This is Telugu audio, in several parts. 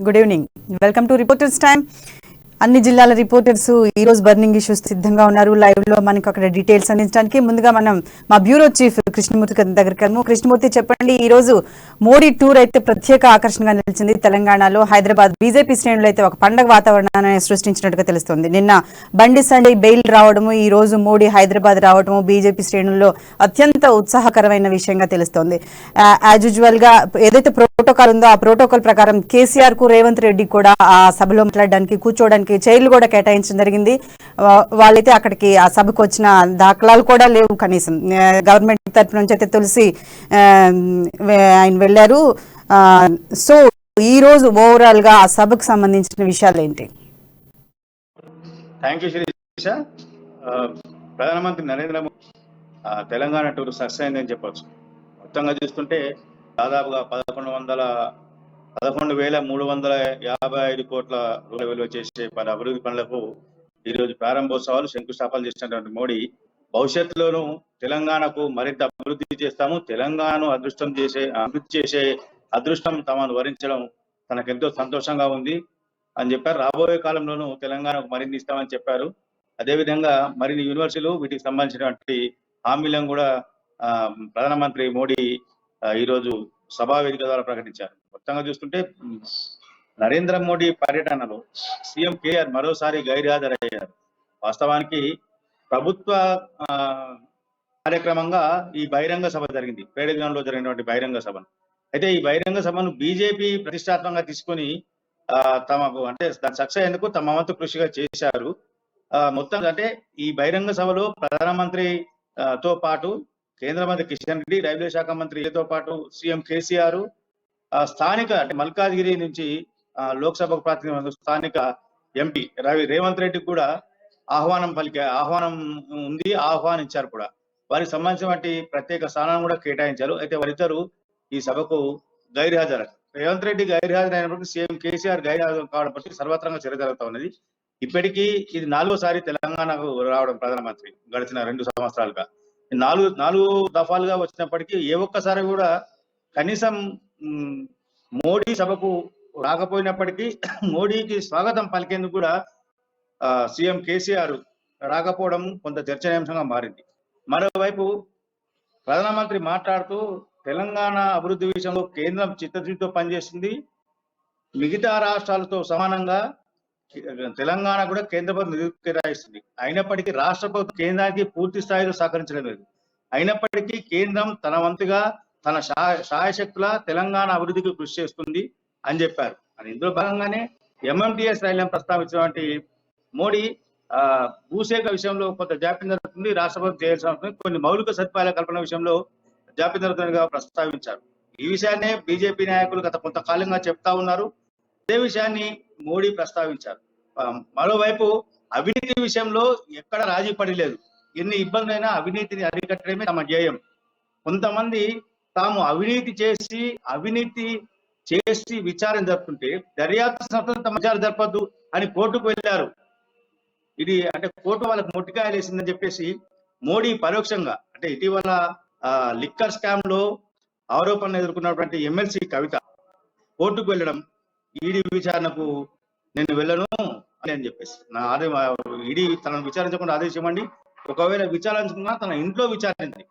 Good evening. Welcome to reporters time. అన్ని జిల్లాల రిపోర్టర్స్ ఈ రోజు బర్నింగ్ ఇష్యూస్ సిద్ధంగా ఉన్నారు. లైవ్ లో మనకు అక్కడ డీటెయిల్స్ అందించడానికి ముందుగా మనం మా బ్యూరో చీఫ్ కృష్ణమూర్తి దగ్గరికి వెళ్ళము. కృష్ణమూర్తి, చెప్పండి, ఈ రోజు మోడీ టూర్ అయితే ప్రత్యేక ఆకర్షణగా నిలిచింది. తెలంగాణలో హైదరాబాద్ బీజేపీ శ్రేణులు అయితే ఒక పండగ వాతావరణాన్ని సృష్టించినట్టుగా తెలుస్తోంది. నిన్న బండి సంజయ్ బెయిల్ రావడము, ఈ రోజు మోడీ హైదరాబాద్ రావడము బీజేపీ శ్రేణుల్లో అత్యంత ఉత్సాహకరమైన విషయంగా తెలుస్తోంది. యాజ్ యూజువల్ గా ఏదైతే ప్రోటోకాల్ ఉందో ఆ ప్రోటోకాల్ ప్రకారం కేసీఆర్ కు రేవంత్ రెడ్డి కూడా ఆ సభలో మాట్లాడడానికి కూర్చోవడానికి చైర్లు కూడా కేటాయించడం జరిగింది. వాళ్ళైతే అక్కడికి ఆ సభకు వచ్చిన దాఖలాలు కూడా లేవు. కనీసం గవర్నమెంట్ తరఫు నుంచి అయితే తులసి ఆయన వెళ్ళారు. సో ఈ రోజు ఓవరాల్ గా ఆ సభకు సంబంధించిన విషయాలు ఏంటి? Thank you Sirisha. ప్రధానమంత్రి నరేంద్ర మోదీ తెలంగాణ టూర్ సక్సెస్ అయిందని చెప్పొచ్చు. మొత్తంగా చూస్తుంటే దాదాపుగా 11,355 కోట్ల రూపాయల విలువ చేసే పలు అభివృద్ధి పనులకు ఈరోజు ప్రారంభోత్సవాలు శంకుస్థాపనలు చేసినటువంటి మోడీ భవిష్యత్తులోనూ తెలంగాణకు మరింత అభివృద్ధి చేస్తాము, తెలంగాణను అభివృద్ధి చేసే అదృష్టం తమను వరించడం తనకెంతో సంతోషంగా ఉంది అని చెప్పారు. రాబోయే కాలంలోనూ తెలంగాణకు మరిన్ని ఇస్తామని చెప్పారు. అదేవిధంగా మరిన్ని యూనివర్సిటీలు వీటికి సంబంధించినటువంటి హామీలను కూడా ప్రధానమంత్రి మోడీ ఈరోజు సభా వేదిక ద్వారా ప్రకటించారు. మొత్తంగా చూస్తుంటే నరేంద్ర మోడీ పర్యటనలో సీఎం కేఆర్ మరోసారి గైర్హాజరయ్యారు. వాస్తవానికి ప్రభుత్వ కార్యక్రమంగా ఈ బహిరంగ సభ జరిగింది, పేడగ్రాంలో జరిగినటువంటి బహిరంగ సభను. అయితే ఈ బహిరంగ సభను బీజేపీ ప్రతిష్టాత్మకంగా తీసుకొని తమకు అంటే సక్సెస్ అయ్యేందుకు తమ వంతు కృషిగా చేశారు. మొత్తం అంటే ఈ బహిరంగ సభలో ప్రధానమంత్రి తో పాటు కేంద్ర మంత్రి కిషన్ రెడ్డి, రైల్వే శాఖ మంత్రితో పాటు సీఎం కేసీఆర్, స్థానిక అంటే మల్కాజ్గిరి నుంచి లోక్సభకు ప్రాతినిధ్యం స్థానిక ఎంపీ రేవంత్ రెడ్డి కూడా ఆహ్వానం ఉంది, ఆహ్వానించారు కూడా. వారికి సంబంధించినటువంటి ప్రత్యేక స్థానాన్ని కూడా కేటాయించారు. అయితే వారిద్దరు ఈ సభకు గైర్హాజరు. రేవంత్ రెడ్డి గైర్హాజరైనప్పటికీ సీఎం కేసీఆర్ గైర్హాజరు కావడం సర్వత్రంగా చర్చ జరుగుతూ ఉన్నది. ఇప్పటికీ ఇది 4వసారి తెలంగాణకు రావడం ప్రధానమంత్రి గడిచిన 2 సంవత్సరాలుగా. నాలుగు దఫాలుగా వచ్చినప్పటికీ ఏ ఒక్కసారి కూడా కనీసం మోడీ సభకు రాకపోయినప్పటికీ మోడీకి స్వాగతం పలికేందుకు కూడా సీఎం కేసీఆర్ రాకపోవడం కొంత చర్చనీయాంశంగా మారింది. మరోవైపు ప్రధానమంత్రి మాట్లాడుతూ తెలంగాణ అభివృద్ధి విషయంలో కేంద్రం చిత్తశుద్ధితో పనిచేస్తుంది, మిగతా రాష్ట్రాలతో సమానంగా తెలంగాణ కూడా కేంద్ర ప్రభుత్వం నిధులు కేటాయిస్తుంది. అయినప్పటికీ రాష్ట్ర ప్రభుత్వం కేంద్రానికి పూర్తి స్థాయిలో సహకరించడం లేదు. అయినప్పటికీ కేంద్రం తన వంతుగా తన శాయశక్తుల తెలంగాణ అభివృద్ధికి కృషి చేస్తుంది అని చెప్పారు. అని ఇందులో భాగంగానే ఎంఎంటీఎస్ రైళ్లను ప్రస్తావించినటువంటి మోడీ భూసేకరణ విషయంలో కొంత జాప్యం జరుగుతుంది, రాష్ట్ర ప్రభుత్వం చేయాల్సి ఉంటుంది, కొన్ని మౌలిక సదుపాయాల కల్పన విషయంలో జాప్యం జరుగుతుందిగా ప్రస్తావించారు. ఈ విషయాన్నే బీజేపీ నాయకులు గత కొంతకాలంగా చెప్తా ఉన్నారు. అదే విషయాన్ని మోడీ ప్రస్తావించారు. మరోవైపు అవినీతి విషయంలో ఎక్కడ రాజీ పడలేదు. ఎన్ని ఇబ్బందులైనా అవినీతిని అరికట్టడమే తమ ధ్యేయం. కొంతమంది తాము అవినీతి చేసి విచారణ జరుపుతుంటే దర్యాప్తు సంస్థలు తమ విచారణ జరపద్దు అని కోర్టుకు వెళ్ళారు. ఇది అంటే కోర్టు వాళ్ళకు మొట్టికాయలు వేసిందని చెప్పేసి మోడీ పరోక్షంగా అంటే ఇటీవల లిక్కర్ స్కామ్ లో ఆరోపణలు ఎదుర్కొన్నటువంటి ఎమ్మెల్సీ కవిత కోర్టుకు వెళ్ళడం, ఈడీ విచారణకు నేను వెళ్ళను అని చెప్పేసి ఈడీ తనను విచారించకుండా ఆదేశించమండి, ఒకవేళ విచారించకుండా తన ఇంట్లో విచారించాలి,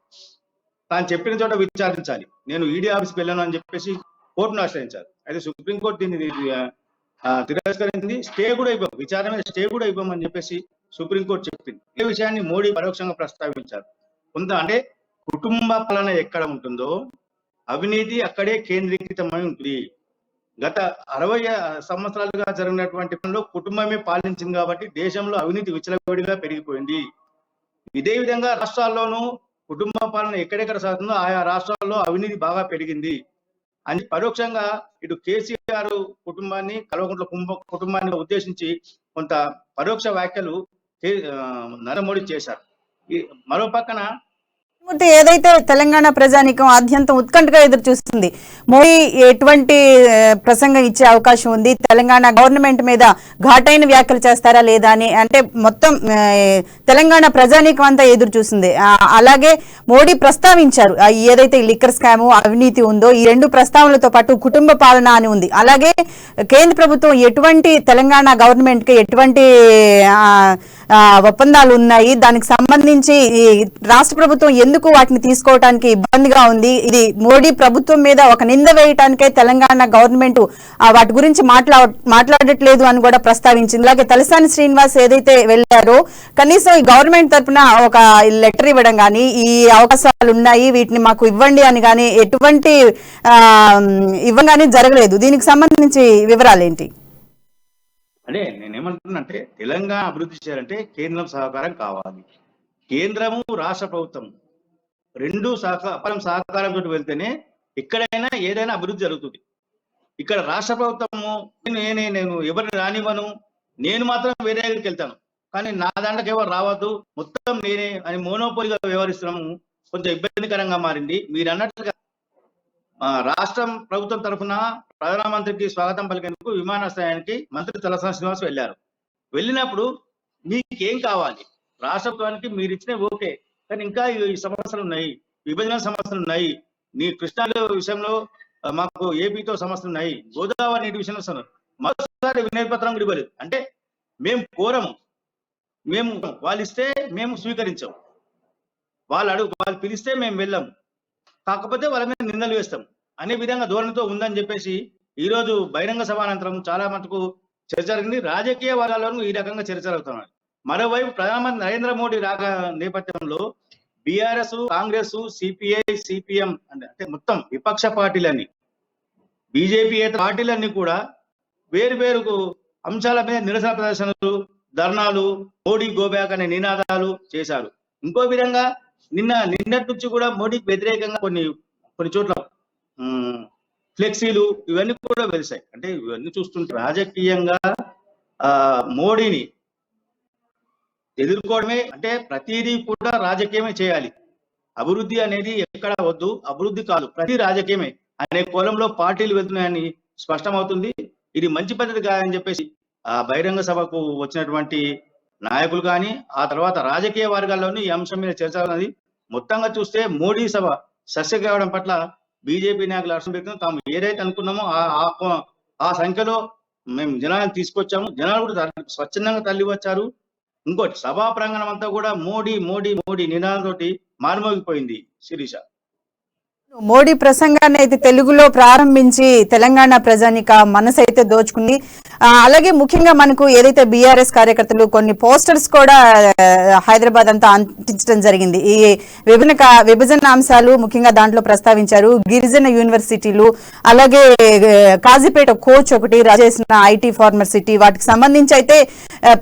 తాను చెప్పిన చోట విచారించాలి, నేను ఈడీ ఆఫీస్కి వెళ్ళను అని చెప్పేసి కోర్టును ఆశ్రయించారు. అయితే సుప్రీంకోర్టు దీన్ని తిరస్కరించింది. స్టే కూడా ఇవ్వం, విచారణ స్టే కూడా ఇవ్వమని చెప్పేసి సుప్రీంకోర్టు చెప్పింది. ఈ విషయాన్ని మోడీ పరోక్షంగా ప్రస్తావించారు. కొంత అంటే కుటుంబ పాలన ఎక్కడ ఉంటుందో అవినీతి అక్కడే కేంద్రీకృతమై ఉంటుంది. గత 60 సంవత్సరాలుగా జరిగినటువంటి పనిలో కుటుంబమే పాలించింది కాబట్టి దేశంలో అవినీతి విచ్చలవిడిగా పెరిగిపోయింది. ఇదే విధంగా రాష్ట్రాల్లోనూ కుటుంబ పాలన ఎక్కడెక్కడ సాగుతుందో ఆయా రాష్ట్రాల్లో అవినీతి బాగా పెరిగింది అని పరోక్షంగా ఇటు కేసీఆర్ కుటుంబాన్ని, కల్వకుంట్ల కుటుంబాన్ని ఉద్దేశించి కొంత పరోక్ష వ్యాఖ్యలు నరేంద్ర మోడీ చేశారు. మరో పక్కన మూర్తి, ఏదైతే తెలంగాణ ప్రజానీకం ఆద్యంతం ఉత్కంఠగా ఎదురు చూస్తుంది, మోడీ ఎటువంటి ప్రసంగం ఇచ్చే అవకాశం ఉంది, తెలంగాణ గవర్నమెంట్ మీద ఘాటైన వ్యాఖ్యలు చేస్తారా లేదా అని, అంటే మొత్తం తెలంగాణ ప్రజానీకం అంతా ఎదురు చూస్తుంది. అలాగే మోడీ ప్రస్తావించారు ఏదైతే లిక్కర్ స్కామ్ అవినీతి ఉందో ఈ రెండు ప్రస్తావనలతో పాటు కుటుంబ పాలన అని ఉంది. అలాగే కేంద్ర ప్రభుత్వం ఎటువంటి తెలంగాణ గవర్నమెంట్ కి ఎటువంటి ఒప్పందాలు ఉన్నాయి, దానికి సంబంధించి రాష్ట్ర ప్రభుత్వం ఎందుకు వాటిని తీసుకోవడానికి ఇబ్బందిగా ఉంది, ఇది మోడీ ప్రభుత్వం మీద ఒక నింద వేయటానికే తెలంగాణ గవర్నమెంట్ వాటి గురించి మాట్లాడట్లేదు అని కూడా ప్రస్తావించింది. అలాగే తలసాని శ్రీనివాస్ ఏదైతే వెళ్లారో కనీసం ఈ గవర్నమెంట్ తరఫున ఒక లెటర్ ఇవ్వడం కానీ, ఈ అవకాశాలు ఉన్నాయి వీటిని మాకు ఇవ్వండి అని కానీ ఎటువంటి ఇవ్వగానే జరగలేదు. దీనికి సంబంధించి వివరాలేంటి? అంటే నేనేమంటున్నానంటే తెలంగాణ అభివృద్ధి చేయాలంటే కేంద్రం సహకారం కావాలి. కేంద్రము రాష్ట్ర ప్రభుత్వం రెండు సహకారంతో వెళ్తేనే ఎక్కడైనా ఏదైనా అభివృద్ధి జరుగుతుంది. ఇక్కడ రాష్ట్ర ప్రభుత్వము నేను ఎవరిని రానివ్వను, నేను మాత్రం వేరే దగ్గరికి వెళ్తాను, కానీ నా దాంట్లోకి ఎవరు రావద్దు, మొత్తం నేనే అని మోనోపోలిగా వ్యవహరిస్తున్నాము. కొంచెం ఇబ్బందికరంగా మారింది. మీరు అన్నట్లుగా రాష్ట్రం ప్రభుత్వం తరఫున ప్రధానమంత్రికి స్వాగతం పలికేందుకు విమానాశ్రయానికి మంత్రి తలసాని శ్రీనివాస్ వెళ్ళారు. వెళ్ళినప్పుడు మీకేం కావాలి, రాష్ట్ర ప్రభుత్వానికి మీరు ఇచ్చిన ఓకే, కానీ ఇంకా ఈ సమస్యలు ఉన్నాయి, విభజన సమస్యలు ఉన్నాయి, నీ కృష్ణా విషయంలో మాకు ఏపీతో సమస్యలు ఉన్నాయి, గోదావరి నీటి విషయంలో మరోసారి వినతి పత్రం కూడా ఇవ్వలేదు. అంటే మేము కోరము, మేము వాళ్ళు ఇస్తే మేము స్వీకరించాం, వాళ్ళు పిలిస్తే మేము వెళ్ళాము, కాకపోతే వాళ్ళ మీద నిందలు వేస్తాం అనే విధంగా ధోరణితో ఉందని చెప్పేసి ఈ రోజు బహిరంగ సభ అనంతరం చాలా మటుకు చర్చ జరిగింది. రాజకీయ వర్గాల్లోనూ ఈ రకంగా చర్చ జరుగుతున్నాయి. మరోవైపు ప్రధానమంత్రి నరేంద్ర మోడీ రాక నేపథ్యంలో బీఆర్ఎస్, కాంగ్రెస్, సిపిఐ, సిపిఎం అంటే మొత్తం విపక్ష పార్టీలన్నీ, బీజేపీ పార్టీలన్నీ కూడా వేరు అంశాల మీద నిరసన ప్రదర్శనలు, ధర్నాలు, మోడీ గోబ్యాక్ అనే నినాదాలు చేశారు. ఇంకో విధంగా నిన్నటి నుంచి కూడా మోడీకి వ్యతిరేకంగా కొన్ని చోట్ల ఫ్లెక్సీలు ఇవన్నీ కూడా వెలిసాయి. అంటే ఇవన్నీ చూస్తుంటే రాజకీయంగా మోడీని ఎదుర్కోవడమే, అంటే ప్రతిదీ కూడా రాజకీయమే చేయాలి, అభివృద్ధి అనేది ఎక్కడ వద్దు, అభివృద్ధి కాదు ప్రతి రాజకీయమే అనే కోణంలో పార్టీలు వెళ్తున్నాయని స్పష్టమవుతుంది. ఇది మంచి పద్ధతి కాదని చెప్పేసి బహిరంగ సభకు వచ్చినటువంటి నాయకులు కానీ ఆ తర్వాత రాజకీయ వర్గాల్లోనూ ఈ అంశం మీద చర్చ ఉన్నది. మొత్తంగా చూస్తే మోడీ సభ సస్య కావడం పట్ల బీజేపీ నాయకులు హర్షం వ్యక్తం, తాము ఏదైతే అనుకున్నామో ఆ సంఖ్యలో మేము జనాలను తీసుకొచ్చాము, జనాలు కూడా స్వచ్ఛందంగా తల్లి వచ్చారు. ఇంకోటి సభా ప్రాంగణం అంతా కూడా మోడీ మోడీ మోడీ నినాదంతో మారుమోగిపోయింది. శిరీష, మోడీ ప్రసంగాన్ని అయితే తెలుగులో ప్రారంభించి తెలంగాణ ప్రజానిక మనసు అయితే దోచుకుంది. అలాగే ముఖ్యంగా మనకు ఏదైతే బీఆర్ఎస్ కార్యకర్తలు కొన్ని పోస్టర్స్ కూడా హైదరాబాద్ అంతా అంటించడం జరిగింది. ఈ విభజన అంశాలు ముఖ్యంగా దాంట్లో ప్రస్తావించారు. గిరిజన యూనివర్సిటీలు, అలాగే కాజీపేట కోచ్ ఒకటి చేసిన ఐటీ ఫార్మర్ సిటీ, వాటికి సంబంధించి అయితే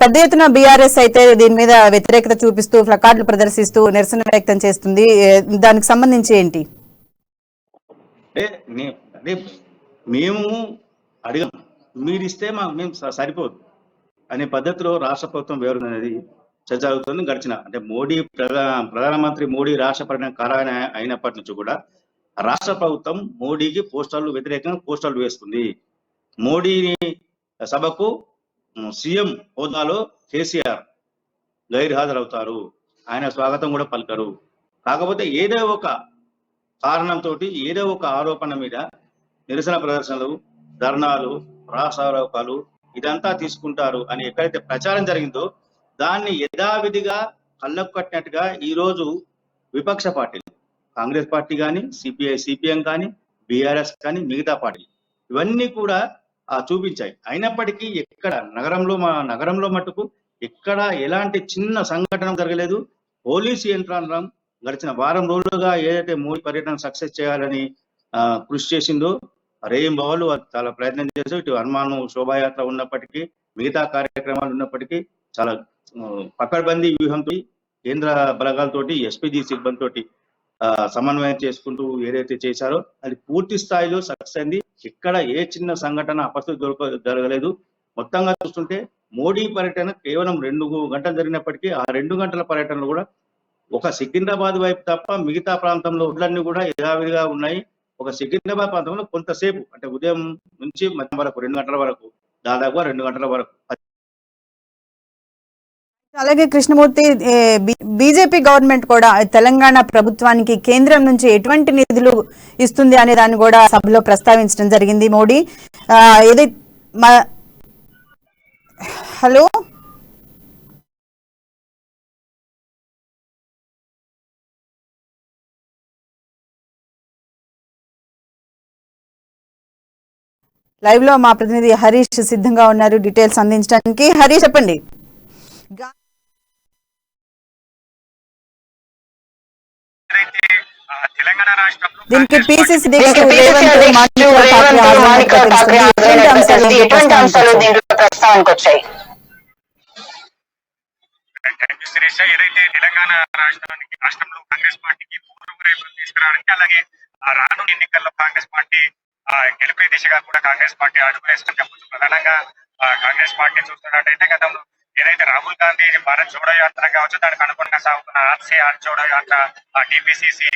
పెద్ద ఎత్తున బీఆర్ఎస్ అయితే దీని మీద వ్యతిరేకత చూపిస్తూ ప్లకార్డులు ప్రదర్శిస్తూ నిరసన వ్యక్తం చేస్తుంది. దానికి సంబంధించి ఏంటి? అంటే మేము అడిగాం, మీరు ఇస్తే మేము సరిపోదు అనే పద్ధతిలో రాష్ట్ర ప్రభుత్వం వ్యవహారం అనేది చర్చ జరుగుతుంది. గడిచిన అంటే ప్రధానమంత్రి మోడీ రాష్ట్ర పర్యటన ఖరారు అయినప్పటి నుంచి కూడా రాష్ట్ర ప్రభుత్వం మోడీకి వ్యతిరేకంగా పోస్టర్లు వేస్తుంది. మోడీని సభకు సీఎం హోదాలో కేసీఆర్ గైర్హాజరవుతారు, ఆయన స్వాగతం కూడా పలకరు. కాకపోతే ఏదో ఒక కారణంతో ఏదో ఒక ఆరోపణ మీద నిరసన ప్రదర్శనలు, ధర్నాలు, రాసారోకాలు ఇదంతా తీసుకుంటారు అని ఎక్కడైతే ప్రచారం జరిగిందో దాన్ని యథావిధిగా కళ్ళకు కట్టినట్టుగా ఈరోజు విపక్ష పార్టీలు, కాంగ్రెస్ పార్టీ కానీ, సిపిఐ, సిపిఎం కానీ, బీఆర్ఎస్ కానీ, మిగతా పార్టీలు ఇవన్నీ కూడా చూపించాయి. అయినప్పటికీ ఎక్కడ నగరంలో మట్టుకు ఎక్కడ ఎలాంటి చిన్న సంఘటన జరగలేదు. పోలీసు యంత్రాంగం గడిచిన వారం రోజులుగా ఏదైతే మోడీ పర్యటన సక్సెస్ చేయాలని కృషి చేసిందో రేయింబవళ్ళు చాలా ప్రయత్నం చేశారు. ఇటు హనుమాను శోభాయాత్ర ఉన్నప్పటికీ, మిగతా కార్యక్రమాలు ఉన్నప్పటికీ చాలా పకడ్బందీ వ్యూహంతో కేంద్ర బలగాలతోటి, ఎస్పీజీ సిబ్బందితోటి సమన్వయం చేసుకుంటూ ఏదైతే చేశారో అది పూర్తి స్థాయిలో సక్సెస్ అయింది. ఇక్కడ ఏ చిన్న సంఘటన అపస్థితి జరగలేదు. మొత్తంగా చూస్తుంటే మోడీ పర్యటన కేవలం 2 గంటలు జరిగినప్పటికీ ఆ 2 గంటల పర్యటనలో కూడా ఒక సికింద్రాబాద్ వైపు తప్ప మిగతా ప్రాంతంలో రోడ్లన్నీ కూడా యథావిధిగా ఉన్నాయి. ఒక సికింద్రాబాద్ ప్రాంతంలో కొంతసేపు అంటే ఉదయం నుంచి మధ్యాహ్నం వరకు 2 గంటల వరకు, దాదాపుగా 2 గంటల వరకు అలాగే కృష్ణమూర్తి, బీజేపీ గవర్నమెంట్ కూడా తెలంగాణ ప్రభుత్వానికి కేంద్రం నుంచి ఎటువంటి నిధులు ఇస్తుంది అనే దాన్ని కూడా సభలో ప్రస్తావించడం జరిగింది మోడీ. ఏదైతే హలో లైవ్ లో మా ప్రతినిధి హరీష్ సిద్ధంగా ఉన్నారు డీటెయిల్స్ అందించడానికి. హరీష్ చెప్పండి. దీనికి పిసిసి ఎటువంటి అంశాలు దీంట్లో ప్రస్తావనకు వచ్చాయి? ఏదైతే తెలంగాణ రాష్ట్రంలో కాంగ్రెస్ పార్టీకి పూర్వవైపు తీసుకురావడానికి, అలాగే రానున్న ఎన్నికల్లో కాంగ్రెస్ పార్టీ గెలిపే దిశగా కూడా కాంగ్రెస్ పార్టీ అడుగులేస్తుందని చెప్పొచ్చు. ప్రధానంగా కాంగ్రెస్ పార్టీ చూస్తున్నట్టయితే గతంలో ఏదైతే రాహుల్ గాంధీ భారత్ జోడో యాత్ర కావచ్చు, దానికి అనుగుణంగా సాగుతున్న ఆర్సీ జోడో యాత్ర, టీపీసీసీ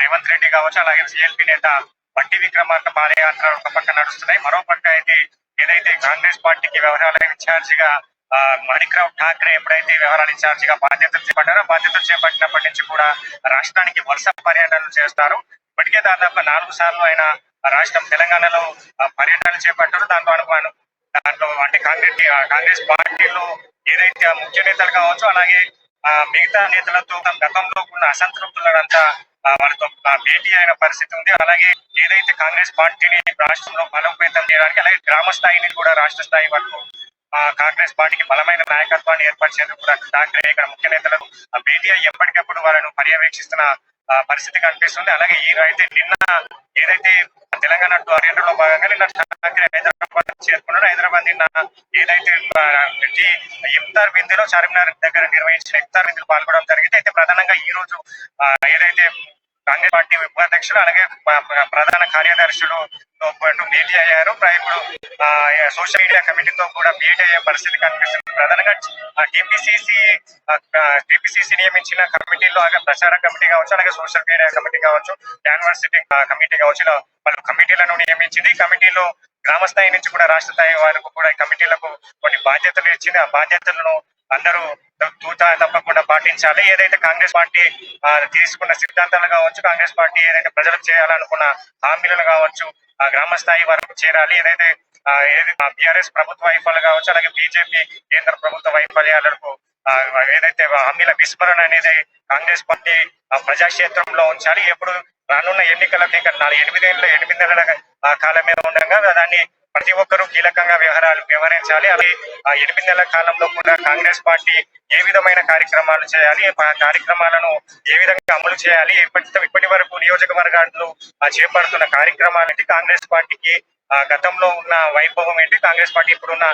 రేవంత్ రెడ్డి కావచ్చు, అలాగే సిఎల్పీ నేత బట్టి విక్రమార్క పాదయాత్ర ఒక పక్క నడుస్తున్నాయి. మరో పక్క అయితే ఏదైతే కాంగ్రెస్ పార్టీకి వ్యవహారాల ఇన్ఛార్జ్ గా మాణిక్రావు ఠాక్రే ఎప్పుడైతే వ్యవహారాల ఇన్ఛార్జ్ గా బాధ్యతలు చేపట్టారో, బాధ్యతలు చేపట్టినప్పటి నుంచి కూడా రాష్ట్రానికి వరుస పర్యటనలు చేస్తారు. ఇప్పటికే దాదాపు 4 సార్లు ఆయన రాష్ట్రం తెలంగాణలో పర్యటనలు చేపట్టారు. దాంట్లో అంటే కాంగ్రెస్ పార్టీలో ఏదైతే ముఖ్య నేతలు కావచ్చు, అలాగే మిగతా నేతలతో గతంలో ఉన్న అసంతృప్తులంతా వాళ్ళతో భేటీ అయిన పరిస్థితి ఉంది. అలాగే ఏదైతే కాంగ్రెస్ పార్టీని రాష్ట్రంలో బలోపేతం చేయడానికి, అలాగే గ్రామ స్థాయిని కూడా రాష్ట్ర స్థాయి వరకు కాంగ్రెస్ పార్టీకి బలమైన నాయకత్వాన్ని ఏర్పరిచేందుకు కూడా ఠాక్రే ఇక్కడ ముఖ్య నేతలకు భేటీ అయ్యి ఎప్పటికప్పుడు వాళ్ళను పర్యవేక్షిస్తున్న పరిస్థితి కనిపిస్తుంది. అలాగే నిన్న ఏదైతే తెలంగాణ పర్యటనలో భాగంగా నిన్న ఠాక్రే హైదరాబాద్ చేరుకున్నాడు. హైదరాబాద్ నిన్న ఏదైతే ఇఫ్తార్ విందులో చార్మినార్ దగ్గర నిర్వహించిన ఇఫ్తార్ విందులు పాల్గొనడం జరిగింది. అయితే ప్రధానంగా ఈ రోజు ఏదైతే కాంగ్రెస్ పార్టీ ఉపాధ్యక్షులు అలాగే ప్రధాన కార్యదర్శులు భేటీ అయ్యారు. ఇప్పుడు సోషల్ మీడియా కమిటీతో కూడా భేటీ అయ్యే పరిస్థితి కనిపిస్తుంది. ప్రధానంగా టీపీసీసీ నియమించిన కమిటీలో ప్రచార కమిటీ కావచ్చు, అలాగే సోషల్ మీడియా కమిటీ కావచ్చు, యూనివర్సిటీ కమిటీ కావచ్చు, వాళ్ళు కమిటీలను నియమించింది. ఈ కమిటీలో గ్రామ స్థాయి నుంచి కూడా రాష్ట్ర స్థాయి వరకు కూడా ఈ కమిటీలకు కొన్ని బాధ్యతలు ఇచ్చింది. ఆ బాధ్యతలను అందరూ తూచా తప్పకుండా పాటించాలి. ఏదైతే కాంగ్రెస్ పార్టీ తీసుకున్న సిద్ధాంతాలు కావచ్చు, కాంగ్రెస్ పార్టీ ఏదైతే ప్రజలకు చేయాలనుకున్న హామీలను కావచ్చు, గ్రామ స్థాయి వరకు చేరాలి. ఏదైతే బీఆర్ఎస్ ప్రభుత్వ వైఫల్యాలు కావచ్చు, అలాగే బీజేపీ కేంద్ర ప్రభుత్వ వైఫల్యాలకు ఏదైతే హామీల విస్మరణ అనేది కాంగ్రెస్ పార్టీ ప్రజాక్షేత్రంలో ఉంచాలి. ఎప్పుడు రానున్న ఎన్నికలకు ఇంకా 8 నెలల కాలమే ఉండగా దాన్ని ప్రతి ఒక్కరూ కీలకంగా వ్యవహరించాలి. అవి 8 నెలల కాలంలో కూడా కాంగ్రెస్ పార్టీ ఏ విధమైన కార్యక్రమాలు చేయాలి, కార్యక్రమాలను ఏ విధంగా అమలు చేయాలి, ఇప్పటి వరకు నియోజకవర్గాలు చేపడుతున్న కార్యక్రమాలకి కాంగ్రెస్ పార్టీకి గతంలో ఉన్న వైభవం ఏంటి, కాంగ్రెస్ పార్టీ ఇప్పుడున్న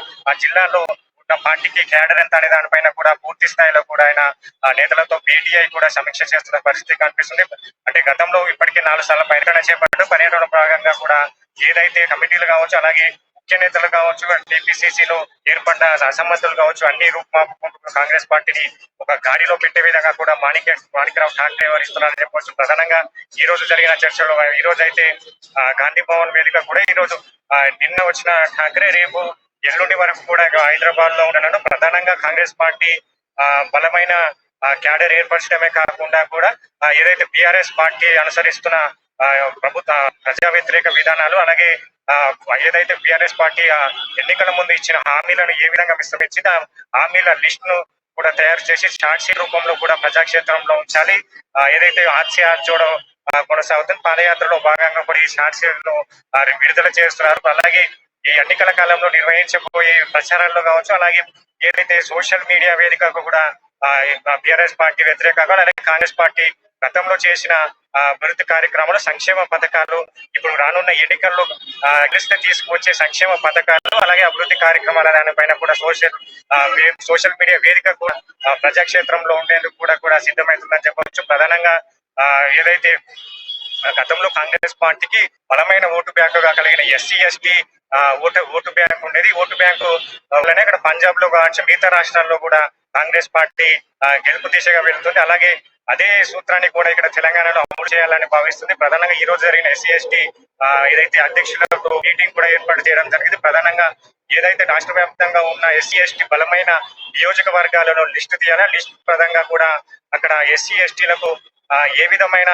జిల్లాలో ఉన్న పార్టీకి క్యాడర్ ఎంత అనే దానిపైన కూడా పూర్తి స్థాయిలో కూడా ఆయన నేతలతో భేటీ అయి కూడా సమీక్ష చేస్తున్న పరిస్థితి కనిపిస్తుంది. అంటే గతంలో ఇప్పటికే 4 సార్లు పర్యటన చేపట్టారు. పర్యటన భాగంగా కూడా ఏదైతే కమిటీలు కావచ్చు, అలాగే ముఖ్య నేతలు కావచ్చు, టీపీసీసీలో ఏర్పడ్డ అసమ్మతులు కావచ్చు, అన్ని రూపుమాపుకుంటూ కాంగ్రెస్ పార్టీని ఒక గాడిలో పెట్టే విధంగా కూడా మాణిక్రావు ఠాక్రే వ్యవహరిస్తున్నారని చెప్పవచ్చు. ప్రధానంగా ఈ రోజు జరిగిన చర్చలో ఈ రోజు అయితే గాంధీ భవన్ వేదిక కూడా ఈ రోజు నిన్న వచ్చిన ఠాక్రే రేపు ఎల్లుండి వరకు కూడా హైదరాబాద్ లో ఉండను. ప్రధానంగా కాంగ్రెస్ పార్టీ బలమైన క్యాడర్ ఏర్పరచడమే కాకుండా కూడా ఏదైతే బీఆర్ఎస్ పార్టీ అనుసరిస్తున్న ప్రభుత్వ ప్రజా వ్యతిరేక విధానాలు, అలాగే ఏదైతే బీఆర్ఎస్ పార్టీ ఎన్నికల ముందు ఇచ్చిన హామీలను ఏ విధంగా విస్తరించింది, ఆ హామీల లిస్ట్ ను కూడా తయారు చేసి షార్ట్ షీట్ రూపంలో కూడా ప్రజాక్షేత్రంలో ఉంచాలి. ఏదైతే ఆర్సీఆర్ జోడో కొనసాగుతుంది, పాదయాత్రలో భాగంగా కూడా ఈ షార్ట్ షీట్ ను విడుదల చేస్తున్నారు. అలాగే ఈ ఎన్నికల కాలంలో నిర్వహించబోయే ప్రచారాల్లో కావచ్చు, అలాగే ఏదైతే సోషల్ మీడియా వేదికకు కూడా బీఆర్ఎస్ పార్టీ వ్యతిరేకంగా, అలాగే కాంగ్రెస్ పార్టీ గతంలో చేసిన అభివృద్ధి కార్యక్రమాలు, సంక్షేమ పథకాలు, ఇప్పుడు రానున్న ఎన్నికల్లో గెలిస్తే తీసుకువచ్చే సంక్షేమ పథకాలు, అలాగే అభివృద్ధి కార్యక్రమాల దానిపైన కూడా సోషల్ మీడియా వేదిక కూడా ప్రజాక్షేత్రంలో ఉండేందుకు కూడా సిద్ధమవుతుందని చెప్పవచ్చు. ప్రధానంగా ఏదైతే గతంలో కాంగ్రెస్ పార్టీకి బలమైన ఓటు బ్యాంకుగా కలిగిన ఎస్సీ ఎస్టీ ఓటు బ్యాంక్ ఉండేది. ఓటు బ్యాంకు వల్లనే ఇక్కడ పంజాబ్ లో కావచ్చు, మిగతా రాష్ట్రాల్లో కూడా కాంగ్రెస్ పార్టీ గెలుపు దిశగా వెళ్తుంది. అలాగే అదే సూత్రాన్ని కూడా ఇక్కడ తెలంగాణలో అమలు చేయాలని భావిస్తుంది. ప్రధానంగా ఈ రోజు జరిగిన ఎస్సీ ఎస్టీ ఏదైతే అధ్యక్షులతో మీటింగ్ కూడా ఏర్పాటు చేయడం జరిగింది. ప్రధానంగా ఏదైతే రాష్ట్ర వ్యాప్తంగా ఉన్న ఎస్సీ ఎస్టీ బలమైన నియోజకవర్గాలను లిస్టు తీయాలా, లిస్టు ప్రధానంగా కూడా అక్కడ ఎస్సీ ఎస్టీలకు ఏ విధమైన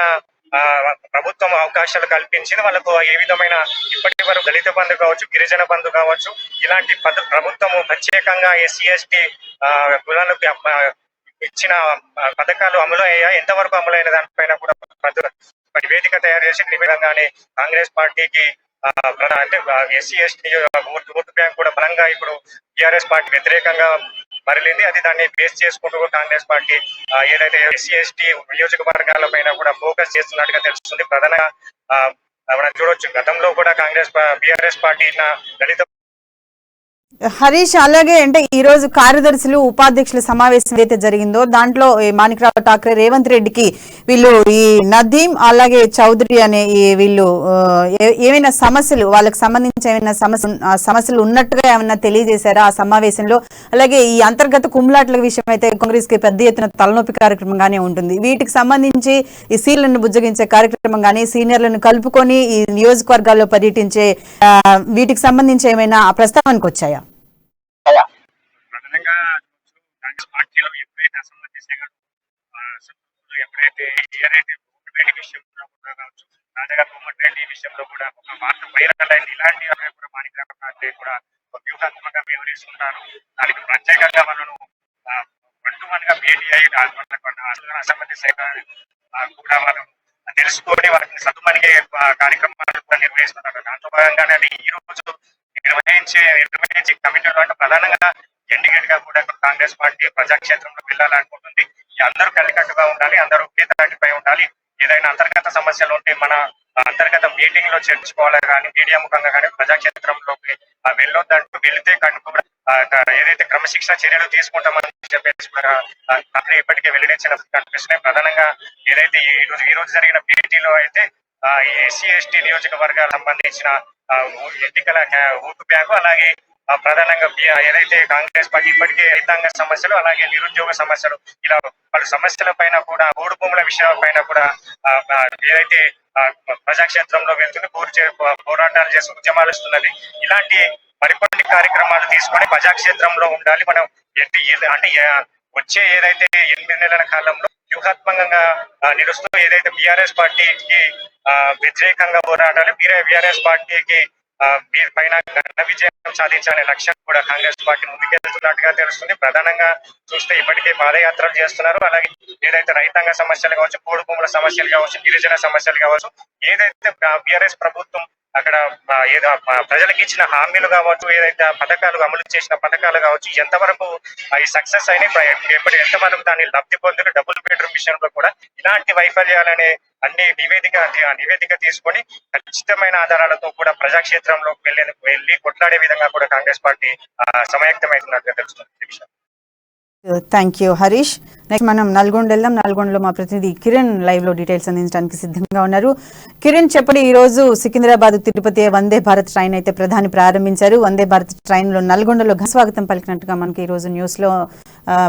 ప్రభుత్వం అవకాశాలు కల్పించింది, వాళ్ళకు ఏ విధమైన ఇప్పటి వరకు దళిత బంధు కావచ్చు, గిరిజన బంధు కావచ్చు, ఇలాంటి ప్రభుత్వము ప్రత్యేకంగా ఎస్సీ ఎస్టీ కులాలకు ఇచ్చిన పథకాలు అమలు అయ్యాయి, ఎంతవరకు అమలైన దానిపైన కూడా నివేదిక తయారు చేసి నివేదికగానే కాంగ్రెస్ పార్టీకి అంటే ఎస్సీ ఎస్టీ ఓటు బ్యాంక్ కూడా బలంగా ఇప్పుడు టిఆర్ఎస్ పార్టీ వ్యతిరేకంగా మరలింది. అది దాన్ని బేస్ చేసుకుంటూ కాంగ్రెస్ పార్టీ ఏదైతే ఎస్సీ ఎస్టీ నియోజకవర్గాల పైన కూడా ఫోకస్ చేస్తున్నట్టుగా తెలుస్తుంది. ప్రధానంగా మనం చూడొచ్చు, గతంలో కూడా కాంగ్రెస్ బీఆర్ఎస్ పార్టీ దళిత హరీష్, అలాగే అంటే ఈ రోజు కార్యదర్శులు ఉపాధ్యక్షుల సమావేశం ఏదైతే జరిగిందో దాంట్లో మాణిక్రావు ఠాక్రే రేవంత్ రెడ్డికి వీళ్ళు ఈ నదీం అలాగే చౌదరి అనే వీళ్ళు ఏమైనా సమస్యలు వాళ్ళకి సంబంధించి ఏమైనా సమస్యలు ఉన్నట్టుగా ఏమైనా తెలియజేశారా ఆ సమావేశంలో? అలాగే ఈ అంతర్గత కుమ్లాట్ల విషయం అయితే కాంగ్రెస్ కి పెద్ద ఎత్తున తలనొప్పి కార్యక్రమంగానే ఉంటుంది. వీటికి సంబంధించి ఈ సీట్లను బుజ్జగించే కార్యక్రమం కానీ సీనియర్లను కలుపుకొని ఈ నియోజకవర్గాల్లో పర్యటించే వీటికి సంబంధించి ఏమైనా ప్రస్తావనకు వచ్చాయా? ప్రధానంగా కాంగ్రెస్ పార్టీలో ఎప్పుడైతే అసమ్మతి ఎప్పుడైతే కోమటిరెడ్డి విషయంలో కూడా కావచ్చు, తాజాగా కోమటిరెడ్డి విషయంలో కూడా ఒక వార్త వైరల్ అయింది. ఇలాంటి కూడా మాణిక్రావు ఠాక్రే కూడా వ్యూహాత్మకంగా వ్యవహరిస్తున్నారు. దానికి ప్రత్యేకంగా వాళ్ళను 1-to-1 గా భేటీ అయ్యి అసమ్మతి కూడా వాళ్ళు తెలుసుకొని వాళ్ళని సతుమనిగే కార్యక్రమాలు కూడా నిర్వహిస్తున్నారు. దాంట్లో భాగంగానే ఈ రోజు నిర్వహించే కమిటీలో అంటే ప్రధానంగా ఎన్డీఏ గా కూడా కాంగ్రెస్ పార్టీ ప్రజాక్షేత్రంలో వెళ్ళాలనుకుంటుంది. అందరూ కలికట్టుగా ఉండాలి, అందరూ ఒకే తాటిపై ఉండాలి. ఏదైనా అంతర్గత సమస్యలు ఉంటే మన అంతర్గత మీటింగ్ లో చర్చించుకోవాలి కానీ మీడియా ముఖంగా కానీ ప్రజాక్షేత్రంలోకి వెళ్ళొద్దంటూ వెళితే కూడా ఏదైతే క్రమశిక్షణ చర్యలు తీసుకుంటామని చెప్పేసి కూడా ఇప్పటికే వెల్లడించిన కనిపిస్తున్నాయి. ప్రధానంగా ఏదైతే ఈ రోజు జరిగిన భేటీలో అయితే ఈ ఎస్సీ ఎస్టీ నియోజకవర్గాలకు సంబంధించిన ఎన్నికల ఓటు బ్యాంకు, అలాగే ప్రధానంగా ఏదైతే కాంగ్రెస్ పార్టీ ఇప్పటికే రైతాంగ సమస్యలు అలాగే నిరుద్యోగ సమస్యలు ఇలా పలు సమస్యల పైన కూడా ఓడు భూముల విషయాల పైన కూడా ఏదైతే ప్రజాక్షేత్రంలో వెళ్తుంది పోరాటాలు చేసి ఉద్యమాలు ఇస్తున్నది. ఇలాంటి మరికొన్ని కార్యక్రమాలు తీసుకొని ప్రజాక్షేత్రంలో ఉండాలి. మనం అంటే వచ్చే ఏదైతే 8 నెలల కాలంలో వ్యూహాత్మకంగా నిలుస్తూ ఏదైతే బీఆర్ఎస్ పార్టీకి వ్యతిరేకంగా పోరాటాలు, బీఆర్ఎస్ పార్టీకి పైన ఘన విజయం సాధించాలనే లక్ష్యం కూడా కాంగ్రెస్ పార్టీ ముందుకెళ్తున్నట్టుగా తెలుస్తుంది. ప్రధానంగా చూస్తే ఇప్పటికే పాదయాత్రలు చేస్తున్నారు. అలాగే ఏదైతే రైతాంగ సమస్యలు కావచ్చు, పోడు భూముల సమస్యలు కావచ్చు, గిరిజన సమస్యలు కావచ్చు, ఏదైతే బీఆర్ఎస్ ప్రభుత్వం అక్కడ ఏదో ప్రజలకు ఇచ్చిన హామీలు కావచ్చు, ఏదైతే పథకాలు అమలు చేసిన పథకాలు కావచ్చు, ఎంతవరకు అవి సక్సెస్ అయినాయి, ఎంతవరకు దాన్ని లబ్ధి పొందుతూ డబుల్ బెడ్రూమ్ విషయంలో కూడా ఇలాంటి వైఫల్యాలనే అన్ని నివేదిక తీసుకొని ఖచ్చితమైన ఆధారాలతో కూడా ప్రజాక్షేత్రంలోకి వెళ్ళి కొట్లాడే విధంగా కూడా కాంగ్రెస్ పార్టీ సమాయత్తమవుతున్నట్టుగా తెలుస్తుంది. Thank you Harish. నెక్స్ట్ మనం నల్గొండ వెళ్దాం. నల్గొండలో మా ప్రతినిధి కిరణ్ లైవ్ లో డీటెయిల్స్ అందించడానికి సిద్ధంగా ఉన్నారు. కిరణ్, చెప్పండి, ఈ రోజు సికింద్రాబాద్ తిరుపతి వందే భారత్ ట్రైన్ అయితే ప్రధాని ప్రారంభించారు. వందే భారత్ ట్రైన్ లో నల్గొండలో స్వాగతం పలికినట్టుగా మనకి ఈ రోజు న్యూస్ లో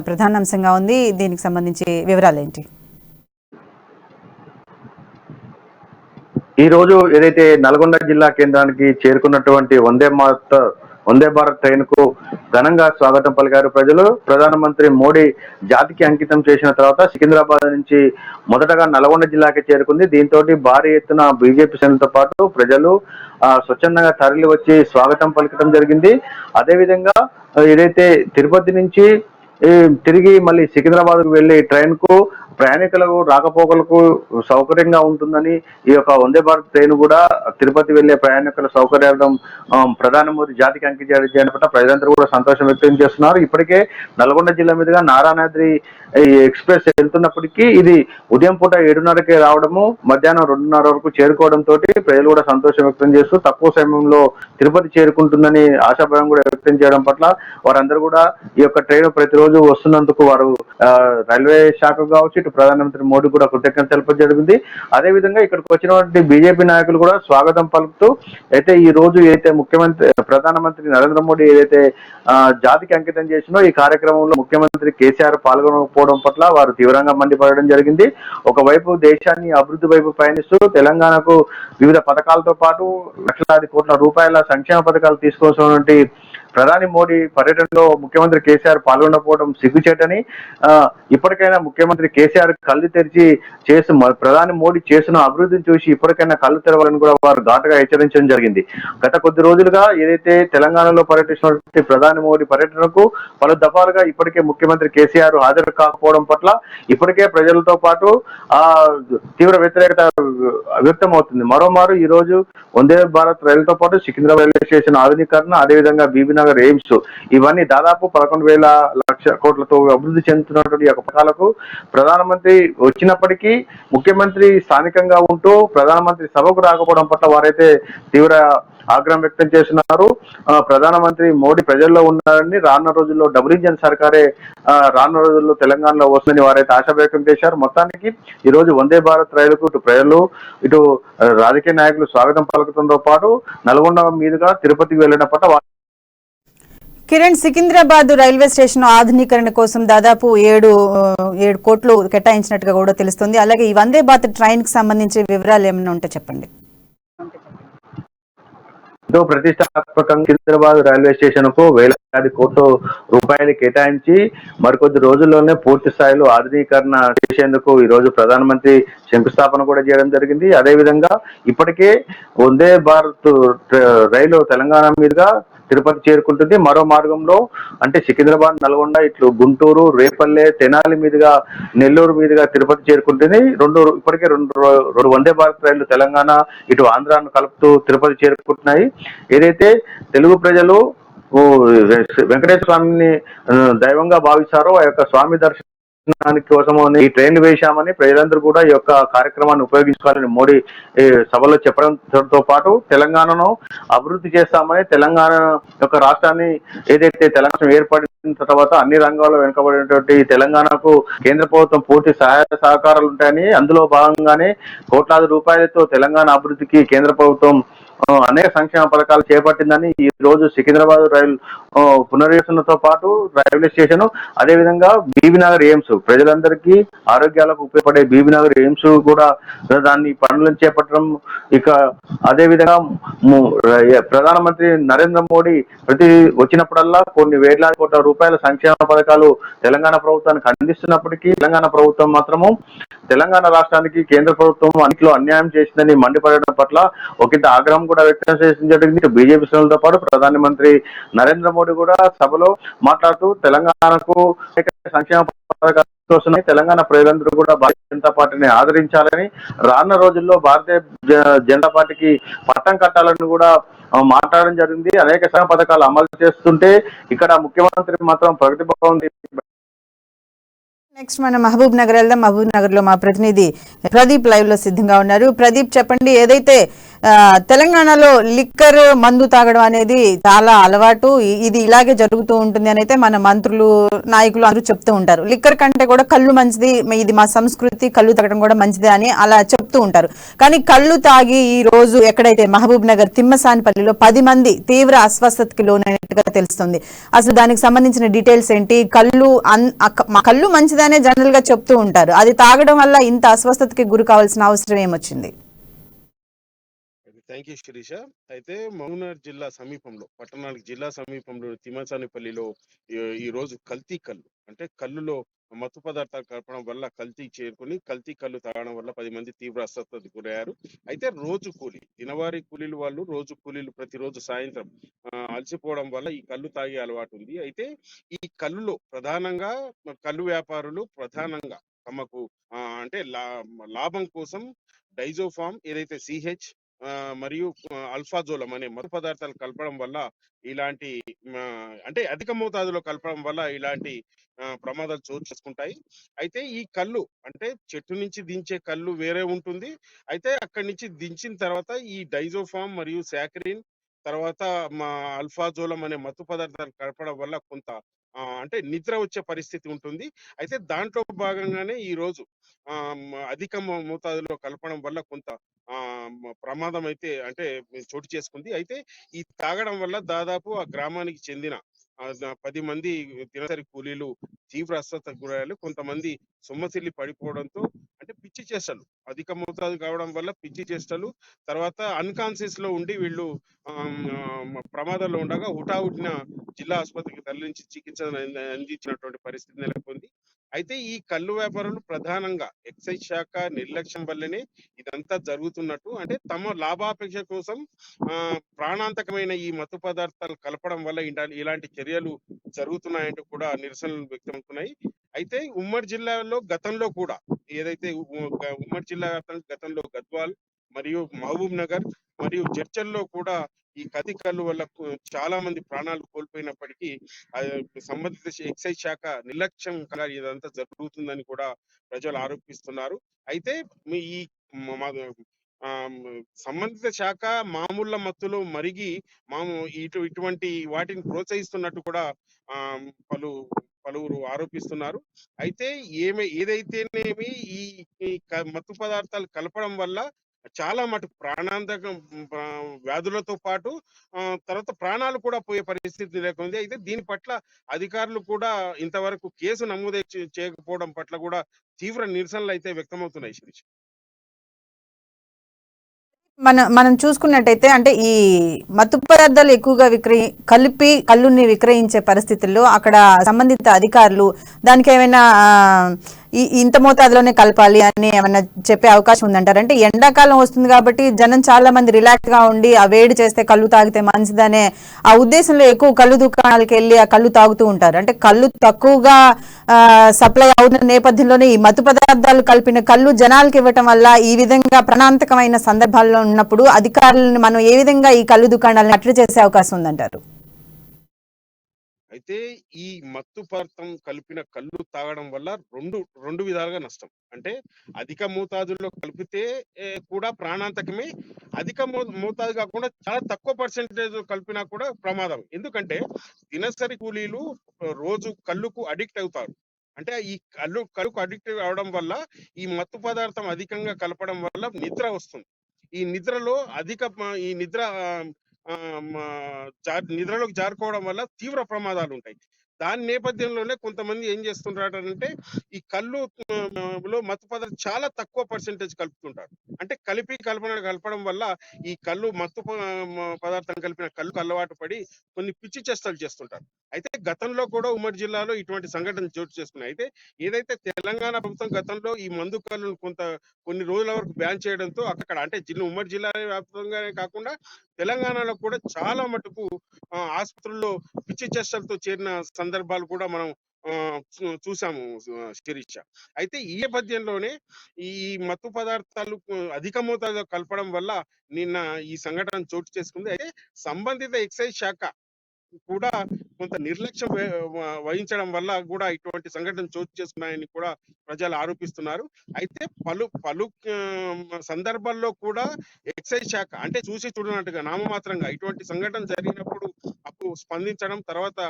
ప్రధాన అంశంగా ఉంది. దీనికి సంబంధించి వివరాలు ఏంటి? ఈ రోజు ఏదైతే నల్గొండ జిల్లా కేంద్రానికి చేరుకున్నటువంటి వందే భారత్ ట్రైన్ కు ఘనంగా స్వాగతం పలికారు ప్రజలు. ప్రధానమంత్రి మోడీ జాతికి అంకితం చేసిన తర్వాత సికింద్రాబాద్ నుంచి మొదటగా నల్గొండ జిల్లాకి చేరుకుంది. దీంతో భారీ ఎత్తున బీజేపీ శ్రేణులతో పాటు ప్రజలు స్వచ్ఛందంగా తరలి వచ్చి స్వాగతం పలకడం జరిగింది. అదేవిధంగా ఏదైతే తిరుపతి నుంచి తిరిగి మళ్ళీ సికింద్రాబాద్ కు వెళ్లి ట్రైన్ కు ప్రయాణికులకు రాకపోకలకు సౌకర్యంగా ఉంటుందని ఈ యొక్క వందే భారత్ ట్రైన్ కూడా తిరుపతి వెళ్లే ప్రయాణికుల సౌకర్యాలను ప్రధానమంత్రి జాతికి అంకితం చేయడం పట్ల ప్రజలందరూ కూడా సంతోషం వ్యక్తం చేస్తున్నారు. ఇప్పటికే నల్గొండ జిల్లా మీదుగా నారాయణాద్రి ఎక్స్ప్రెస్ వెళ్తున్నప్పటికీ ఇది ఉదయం పూట 7:30కే రావడము, మధ్యాహ్నం 2:30 వరకు చేరుకోవడంతో ప్రజలు కూడా సంతోషం వ్యక్తం చేస్తూ తక్కువ సమయంలో తిరుపతి చేరుకుంటుందని ఆశాభావం కూడా వ్యక్తం చేయడం పట్ల వారందరూ కూడా ఈ యొక్క ట్రైన్ ప్రతిరోజు వస్తున్నందుకు వారు రైల్వే శాఖ కావచ్చు, ఇటు వారికి ప్రధానమంత్రి మోడీ కూడా కృతజ్ఞత తెలపడం జరిగింది. అదేవిధంగా ఇక్కడికి వచ్చినటువంటి బీజేపీ నాయకులు కూడా స్వాగతం పలుకుతూ అయితే ఈ రోజు ఏదైతే ప్రధానమంత్రి నరేంద్ర మోడీ ఏదైతే జాతికి అంకితం చేసినో ఈ కార్యక్రమంలో ముఖ్యమంత్రి కేసీఆర్ పాల్గొనకపోవడం పట్ల వారు తీవ్రంగా మండిపడడం జరిగింది. ఒకవైపు దేశాన్ని అభివృద్ధి వైపు పయనిస్తూ తెలంగాణకు వివిధ పథకాలతో పాటు లక్షలాది కోట్ల రూపాయల సంక్షేమ పథకాలు తీసుకొచ్చినటువంటి ప్రధాని మోడీ పర్యటనలో ముఖ్యమంత్రి కేసీఆర్ పాల్గొనకపోవడం సిగ్గుచేటని, ఇప్పటికైనా ముఖ్యమంత్రి కేసీఆర్ కళ్ళు తెరిచి ప్రధాని మోడీ చేసిన అభివృద్ధిని చూసి ఇప్పటికైనా కళ్ళు తెరవాలని కూడా వారు ఘాటుగా హెచ్చరించడం జరిగింది. గత కొద్ది రోజులుగా ఏదైతే తెలంగాణలో పర్యటించినటువంటి ప్రధాని మోడీ పర్యటనకు పలు దఫాలుగా ఇప్పటికే ముఖ్యమంత్రి కేసీఆర్ హాజరు కాకపోవడం పట్ల ఇప్పటికే ప్రజలతో పాటు తీవ్ర వ్యతిరేకత వ్యక్తమవుతుంది. మరోమారు ఈ రోజు వందే భారత్ రైలుతో పాటు సికింద్రాబాద్ రైల్వే స్టేషన్ ఆధునీకరణ, అదేవిధంగా బీబీనగర్ ఎయిమ్స్ ఇవన్నీ దాదాపు 11,000 లక్షల కోట్లతో అభివృద్ధి చెందుతున్నటువంటి యొక్క పథకాలకు ప్రధానమంత్రి వచ్చినప్పటికీ ముఖ్యమంత్రి స్థానికంగా ఉంటూ ప్రధానమంత్రి సభకు రాకపోవడం పట్ల వారైతే తీవ్ర ఆగ్రహం వ్యక్తం చేస్తున్నారు. ప్రధానమంత్రి మోడీ ప్రజల్లో ఉన్నారని, రానున్న రోజుల్లో డబుల్ ఇంజన్ సర్కారే రానున్న రోజుల్లో తెలంగాణలో వస్తుందని వారైతే ఆశ వ్యక్తం చేశారు. మొత్తానికి ఈ రోజు వందే భారత్ రైలుకు ఇటు ప్రజలు ఇటు రాజకీయ నాయకులు స్వాగతం పలుకుతుందో పాటు నల్గొండ మీదుగా తిరుపతికి వెళ్లిన పట్ల కిరణ్, సికింద్రాబాద్ రైల్వే స్టేషన్ ఆధునీకరణ కోసం దాదాపు 7 కోట్లు కేటాయించినట్టుగా కూడా తెలుస్తుంది. అలాగే ఈ వందే భారత్ ట్రైన్ కి సంబంధించి వివరాలు ఏమైనా ఉంటే చెప్పండి. ఎంతో ప్రతిష్టాత్మకంగా సికింద్రాబాద్ రైల్వే స్టేషన్ కు వేలాది కోట్ల రూపాయలు కేటాయించి మరికొద్ది రోజుల్లోనే పూర్తి స్థాయిలో ఆధునీకరణ చేసేందుకు ఈ రోజు ప్రధానమంత్రి శంకుస్థాపన కూడా చేయడం జరిగింది. అదేవిధంగా ఇప్పటికే వందే భారత్ రైలు తెలంగాణ మీదుగా తిరుపతి చేరుకుంటుంది. మరో మార్గంలో అంటే సికింద్రాబాద్, నల్గొండ, ఇట్లు గుంటూరు, రేపల్లె, తెనాలి మీదుగా నెల్లూరు మీదుగా తిరుపతి చేరుకుంటుంది. ఇప్పటికే రెండు వందే భారత్ రైళ్లు తెలంగాణ ఇటు ఆంధ్రాను కలుపుతూ తిరుపతి చేరుకుంటున్నాయి. ఏదైతే తెలుగు ప్రజలు వెంకటేశ్వర స్వామిని దైవంగా భావిస్తారో ఆ యొక్క స్వామి దర్శనానికి కోసము ఈ ట్రైన్లు వేశామని ప్రజలందరూ కూడా ఈ యొక్క కార్యక్రమాన్ని ఉపయోగించుకోవాలని మోడీ సభలో చెప్పడంతో పాటు తెలంగాణను అభివృద్ధి చేస్తామని, తెలంగాణ యొక్క రాష్ట్రాన్ని ఏదైతే తెలంగాణ ఏర్పడిన తర్వాత అన్ని రంగాల్లో వెనుకబడినటువంటి తెలంగాణకు కేంద్ర ప్రభుత్వం పూర్తి సహాయ సహకారాలు ఉంటాయని, అందులో భాగంగానే కోట్లాది రూపాయలతో తెలంగాణ అభివృద్ధికి కేంద్ర ప్రభుత్వం అనేక సంక్షేమ పథకాలు చేపట్టిందని ఈ రోజు సికింద్రాబాద్ రైలు పునర్వ్యవస్థతో పాటు రైల్వే స్టేషన్, అదేవిధంగా బీబీనగర్ ఎయిమ్స్ ప్రజలందరికీ ఆరోగ్యాలకు ఉపయోగపడే బీబీనగర్ ఎయిమ్స్ కూడా దాన్ని పనులను చేపట్టడం, ఇక అదేవిధంగా ప్రధానమంత్రి నరేంద్ర మోడీ వచ్చినప్పుడల్లా కొన్ని వేలాది కోట్ల రూపాయల సంక్షేమ పథకాలు తెలంగాణ ప్రభుత్వానికి అందిస్తున్నప్పటికీ తెలంగాణ ప్రభుత్వం మాత్రము తెలంగాణ రాష్ట్రానికి కేంద్ర ప్రభుత్వం అన్నిట్లో అన్యాయం చేసిందని మండిపడడం పట్ల ఒకంత ఆగ్రహం కూడా వ్యక్తం చేయడం జరిగింది. బీజేపీ శ్రేణులతో పాటు ప్రధానమంత్రి నరేంద్ర మోడీ కూడా సభలో మాట్లాడుతూ తెలంగాణకు సంక్షేమ పథకాలు వస్తున్నాయి, తెలంగాణ ప్రజలందరూ కూడా భారతీయ జనతా పార్టీని ఆదరించాలని, రానున్న రోజుల్లో భారతీయ జనతా పార్టీకి పట్టం కట్టాలని కూడా మాట్లాడడం జరిగింది. అనేక సంక్షేమ పథకాలు అమలు చేస్తుంటే ఇక్కడ ముఖ్యమంత్రి మాత్రం ప్రగతి భవన్ నెక్స్ట్ మనం మహబూబ్ నగర్ వెళ్దాం. మహబూబ్ నగర్ లో మా ప్రతినిధి ప్రదీప్ లైవ్ లో సిద్ధంగా ఉన్నారు. ప్రదీప్, చెప్పండి, ఏదైతే తెలంగాణలో లిక్కర్ మందు తాగడం అనేది చాలా అలవాటు, ఇది ఇలాగే జరుగుతూ ఉంటుంది అని అయితే మన మంత్రులు, నాయకులు అందరూ చెప్తూ ఉంటారు. లిక్కర్ కంటే కూడా కళ్ళు మంచిది, ఇది మా సంస్కృతి, కళ్ళు తాగడం కూడా మంచిది అని అలా చెప్తూ ఉంటారు. కానీ కళ్ళు తాగి ఈ రోజు ఎక్కడైతే మహబూబ్ నగర్ తిమ్మసానిపల్లిలో 10 మంది తీవ్ర అస్వస్థతకి లోనైనట్టుగా తెలుస్తుంది. అసలు దానికి సంబంధించిన డీటెయిల్స్ ఏంటి? కళ్ళు మంచిదనే జనరల్ గా చెప్తూ ఉంటారు, అది తాగడం వల్ల ఇంత అస్వస్థతకి గురి కావాల్సిన అవసరం ఏమొచ్చింది? Thank you Sirisha. అయితే మహబూబ్నగర్ జిల్లా సమీపంలో, పట్టణానికి జిల్లా సమీపంలో తిమ్మసానిపల్లిలో ఈ రోజు కల్తీ కళ్ళు, అంటే కళ్ళులో మత్తు పదార్థాలు కలపడం వల్ల కల్తీ చేరుకుని కల్తీ కళ్ళు తాగడం వల్ల 10 మంది తీవ్ర అస్వస్థతకు గురయ్యారు. అయితే రోజు కూలీ, దినవారీ కూలీలు వాళ్ళు రోజు కూలీలు ప్రతిరోజు సాయంత్రం అలసిపోవడం వల్ల ఈ కళ్ళు తాగే అలవాటు ఉంది. అయితే ఈ కళ్ళులో ప్రధానంగా కళ్ళు వ్యాపారులు ప్రధానంగా తమకు అంటే లాభం కోసం డైజోఫామ్, ఏదైతే సిహెచ్ మరియు అల్ఫాజోలం అనే మత్తు పదార్థాలు కలపడం వల్ల ఇలాంటి అంటే అధిక మోతాదులో కలపడం వల్ల ఇలాంటి ప్రమాదాలు చోటు చేసుకుంటాయి. అయితే ఈ కళ్ళు అంటే చెట్టు నుంచి దించే కళ్ళు వేరే ఉంటుంది. అయితే అక్కడి నుంచి దించిన తర్వాత ఈ డైజోఫామ్ మరియు సాకరిన్ తర్వాత అల్ఫాజోలం అనే మత్తు పదార్థాలు కలపడం వల్ల కొంత అంటే నిద్ర వచ్చే పరిస్థితి ఉంటుంది. అయితే దాంట్లో భాగంగానే ఈ రోజు అధిక మోతాదులో కలపడం వల్ల కొంత ప్రమాదం అయితే అంటే చోటు చేసుకుంది. అయితే ఈ తాగడం వల్ల దాదాపు ఆ గ్రామానికి చెందిన 10 మంది దినసరి కూలీలు తీవ్ర అస్వస్థతకు గురయ్యారు. కొంతమంది సొమ్మసిల్లి పడిపోవడంతో అంటే పిచ్చి చేష్టలు అధిక మోతాదు కావడం వల్ల పిచ్చి చేష్టలు, తర్వాత అన్కాన్షియస్ లో ఉండి వీళ్ళు ప్రమాదంలో ఉండగా హుటాహుటిన జిల్లా ఆసుపత్రికి తరలించి చికిత్స అందించినటువంటి పరిస్థితి నెలకొంది. అయితే ఈ కళ్ళు వ్యాపారులు ప్రధానంగా ఎక్సైజ్ శాఖ నిర్లక్ష్యం వల్లనే ఇదంతా జరుగుతున్నట్టు, అంటే తమ లాభాపేక్ష కోసం ప్రాణాంతకమైన ఈ మత్తు పదార్థాలు కలపడం వల్ల ఇలాంటి చర్యలు జరుగుతున్నాయంటూ కూడా నిరసనలు వ్యక్తమవుతున్నాయి. అయితే ఉమ్మడి జిల్లాలో గతంలో కూడా ఏదైతే ఉమ్మడి జిల్లా వ్యాప్తంగా గతంలో గద్వాల్ మరియు మహబూబ్ నగర్ మరియు జడ్చల్లో కూడా ఈ కత్తి కళ్ళు వల్ల చాలా మంది ప్రాణాలు కోల్పోయినప్పటికీ సంబంధిత ఎక్సైజ్ శాఖ నిర్లక్ష్యం ఇదంతా జరుగుతుందని కూడా ప్రజలు ఆరోపిస్తున్నారు. అయితే ఈ సంబంధిత శాఖ మామూళ్ళ మత్తులో మరిగి ఇటువంటి వాటిని ప్రోత్సహిస్తున్నట్టు కూడా పలువురు ఆరోపిస్తున్నారు. అయితే ఏదైతేనేమి ఈ మత్తు పదార్థాలు కలపడం వల్ల చాలా మటుకు ప్రాణాంతకం వ్యాధులతో పాటు తర్వాత ప్రాణాలు కూడా పోయే పరిస్థితి నెలకొంది. అయితే దీని పట్ల అధికారులు కూడా ఇంతవరకు కేసు నమోదు చేయకపోవడం పట్ల కూడా తీవ్ర నిరసనలు అయితే వ్యక్తమవుతున్నాయి. శిరీష్, మనం చూసుకున్నట్టయితే అంటే ఈ మత్తు పదార్థాలు ఎక్కువగా కలిపి కళ్ళుని విక్రయించే పరిస్థితుల్లో అక్కడ సంబంధిత అధికారులు దానికి ఏమైనా ఇంత మోతాదులోనే కలపాలి అని ఏమైనా చెప్పే అవకాశం ఉందంటారు? అంటే ఎండాకాలం వస్తుంది కాబట్టి జనం చాలా మంది రిలాక్స్ గా ఉండి ఆ వేడి చేస్తే కళ్ళు తాగితే మంచిదనే ఆ ఉద్దేశంలో ఎక్కువ కళ్ళు దుకాణాలకు వెళ్ళి ఆ కళ్ళు తాగుతూ ఉంటారు. అంటే కళ్ళు తక్కువగా సప్లై అవుతున్న నేపథ్యంలోనే ఈ మత్తు పదార్థాలు కలిపిన కళ్ళు జనాలకు ఇవ్వటం వల్ల ఈ విధంగా ప్రాణాంతకమైన సందర్భాల్లో ఉన్నప్పుడు అధికారులను మనం ఏ విధంగా ఈ కళ్ళు దుకాణాలను కట్టడి చేసే అవకాశం ఉందంటారు? అయితే ఈ మత్తు పదార్థం కలిపిన కళ్ళు తాగడం వల్ల రెండు విధాలుగా నష్టం. అంటే అధిక మోతాదుల్లో కలిపితే కూడా ప్రాణాంతకమే, అధిక మోతాదు కాకుండా చాలా తక్కువ పర్సెంటేజ్ కలిపినా కూడా ప్రమాదం. ఎందుకంటే దినసరి కూలీలు రోజు కళ్ళుకు అడిక్ట్ అవుతారు. అంటే ఈ కళ్ళుకు అడిక్ట్ అవడం వల్ల ఈ మత్తు పదార్థం అధికంగా కలపడం వల్ల నిద్ర వస్తుంది. ఈ నిద్రలో నిద్రలోకి జారుకోవడం వల్ల తీవ్ర ప్రమాదాలు ఉంటాయి. దాని నేపథ్యంలోనే కొంతమంది ఏం చేస్తుంటారంటే ఈ కళ్ళు లో మత్తు పదార్థం చాలా తక్కువ పర్సెంటేజ్ కలుపుతుంటారు. అంటే కలపడం వల్ల ఈ కళ్ళు మత్తు పదార్థం కలిపిన కళ్ళు అలవాటు పడి కొన్ని పిచ్చి చేష్టలు చేస్తుంటారు. అయితే గతంలో కూడా ఉమ్మడి జిల్లాలో ఇటువంటి సంఘటనలు చోటు చేసుకున్నాయి. అయితే ఏదైతే తెలంగాణ ప్రభుత్వం గతంలో ఈ మందు కళ్ళను కొన్ని రోజుల వరకు బ్యాన్ చేయడంతో అక్కడ అంటే ఉమ్మడి జిల్లా వ్యాప్తంగానే కాకుండా తెలంగాణలో కూడా చాలా మటుకు ఆసుపత్రుల్లో పిచ్చి చేష్టలతో చేరిన సందర్భాలు కూడా మనం చూసాము శిరీష. అయితే ఈ నేపథ్యంలోనే ఈ మత్తు పదార్థాలు అధిక మోతాదులో కలపడం వల్ల నిన్న ఈ సంఘటన చోటు చేసుకుంది. అయితే సంబంధిత ఎక్సైజ్ శాఖ కూడా కొంత నిర్లక్ష్యం వహించడం వల్ల కూడా ఇటువంటి సంఘటన చోటు చేసుకున్నాయని కూడా ప్రజలు ఆరోపిస్తున్నారు. అయితే పలు సందర్భాల్లో కూడా ఎక్సైజ్ శాఖ అంటే చూసి చూడనట్టుగా నామమాత్రంగా ఇటువంటి సంఘటన జరిగినప్పుడు అప్పుడు స్పందించడం, తర్వాత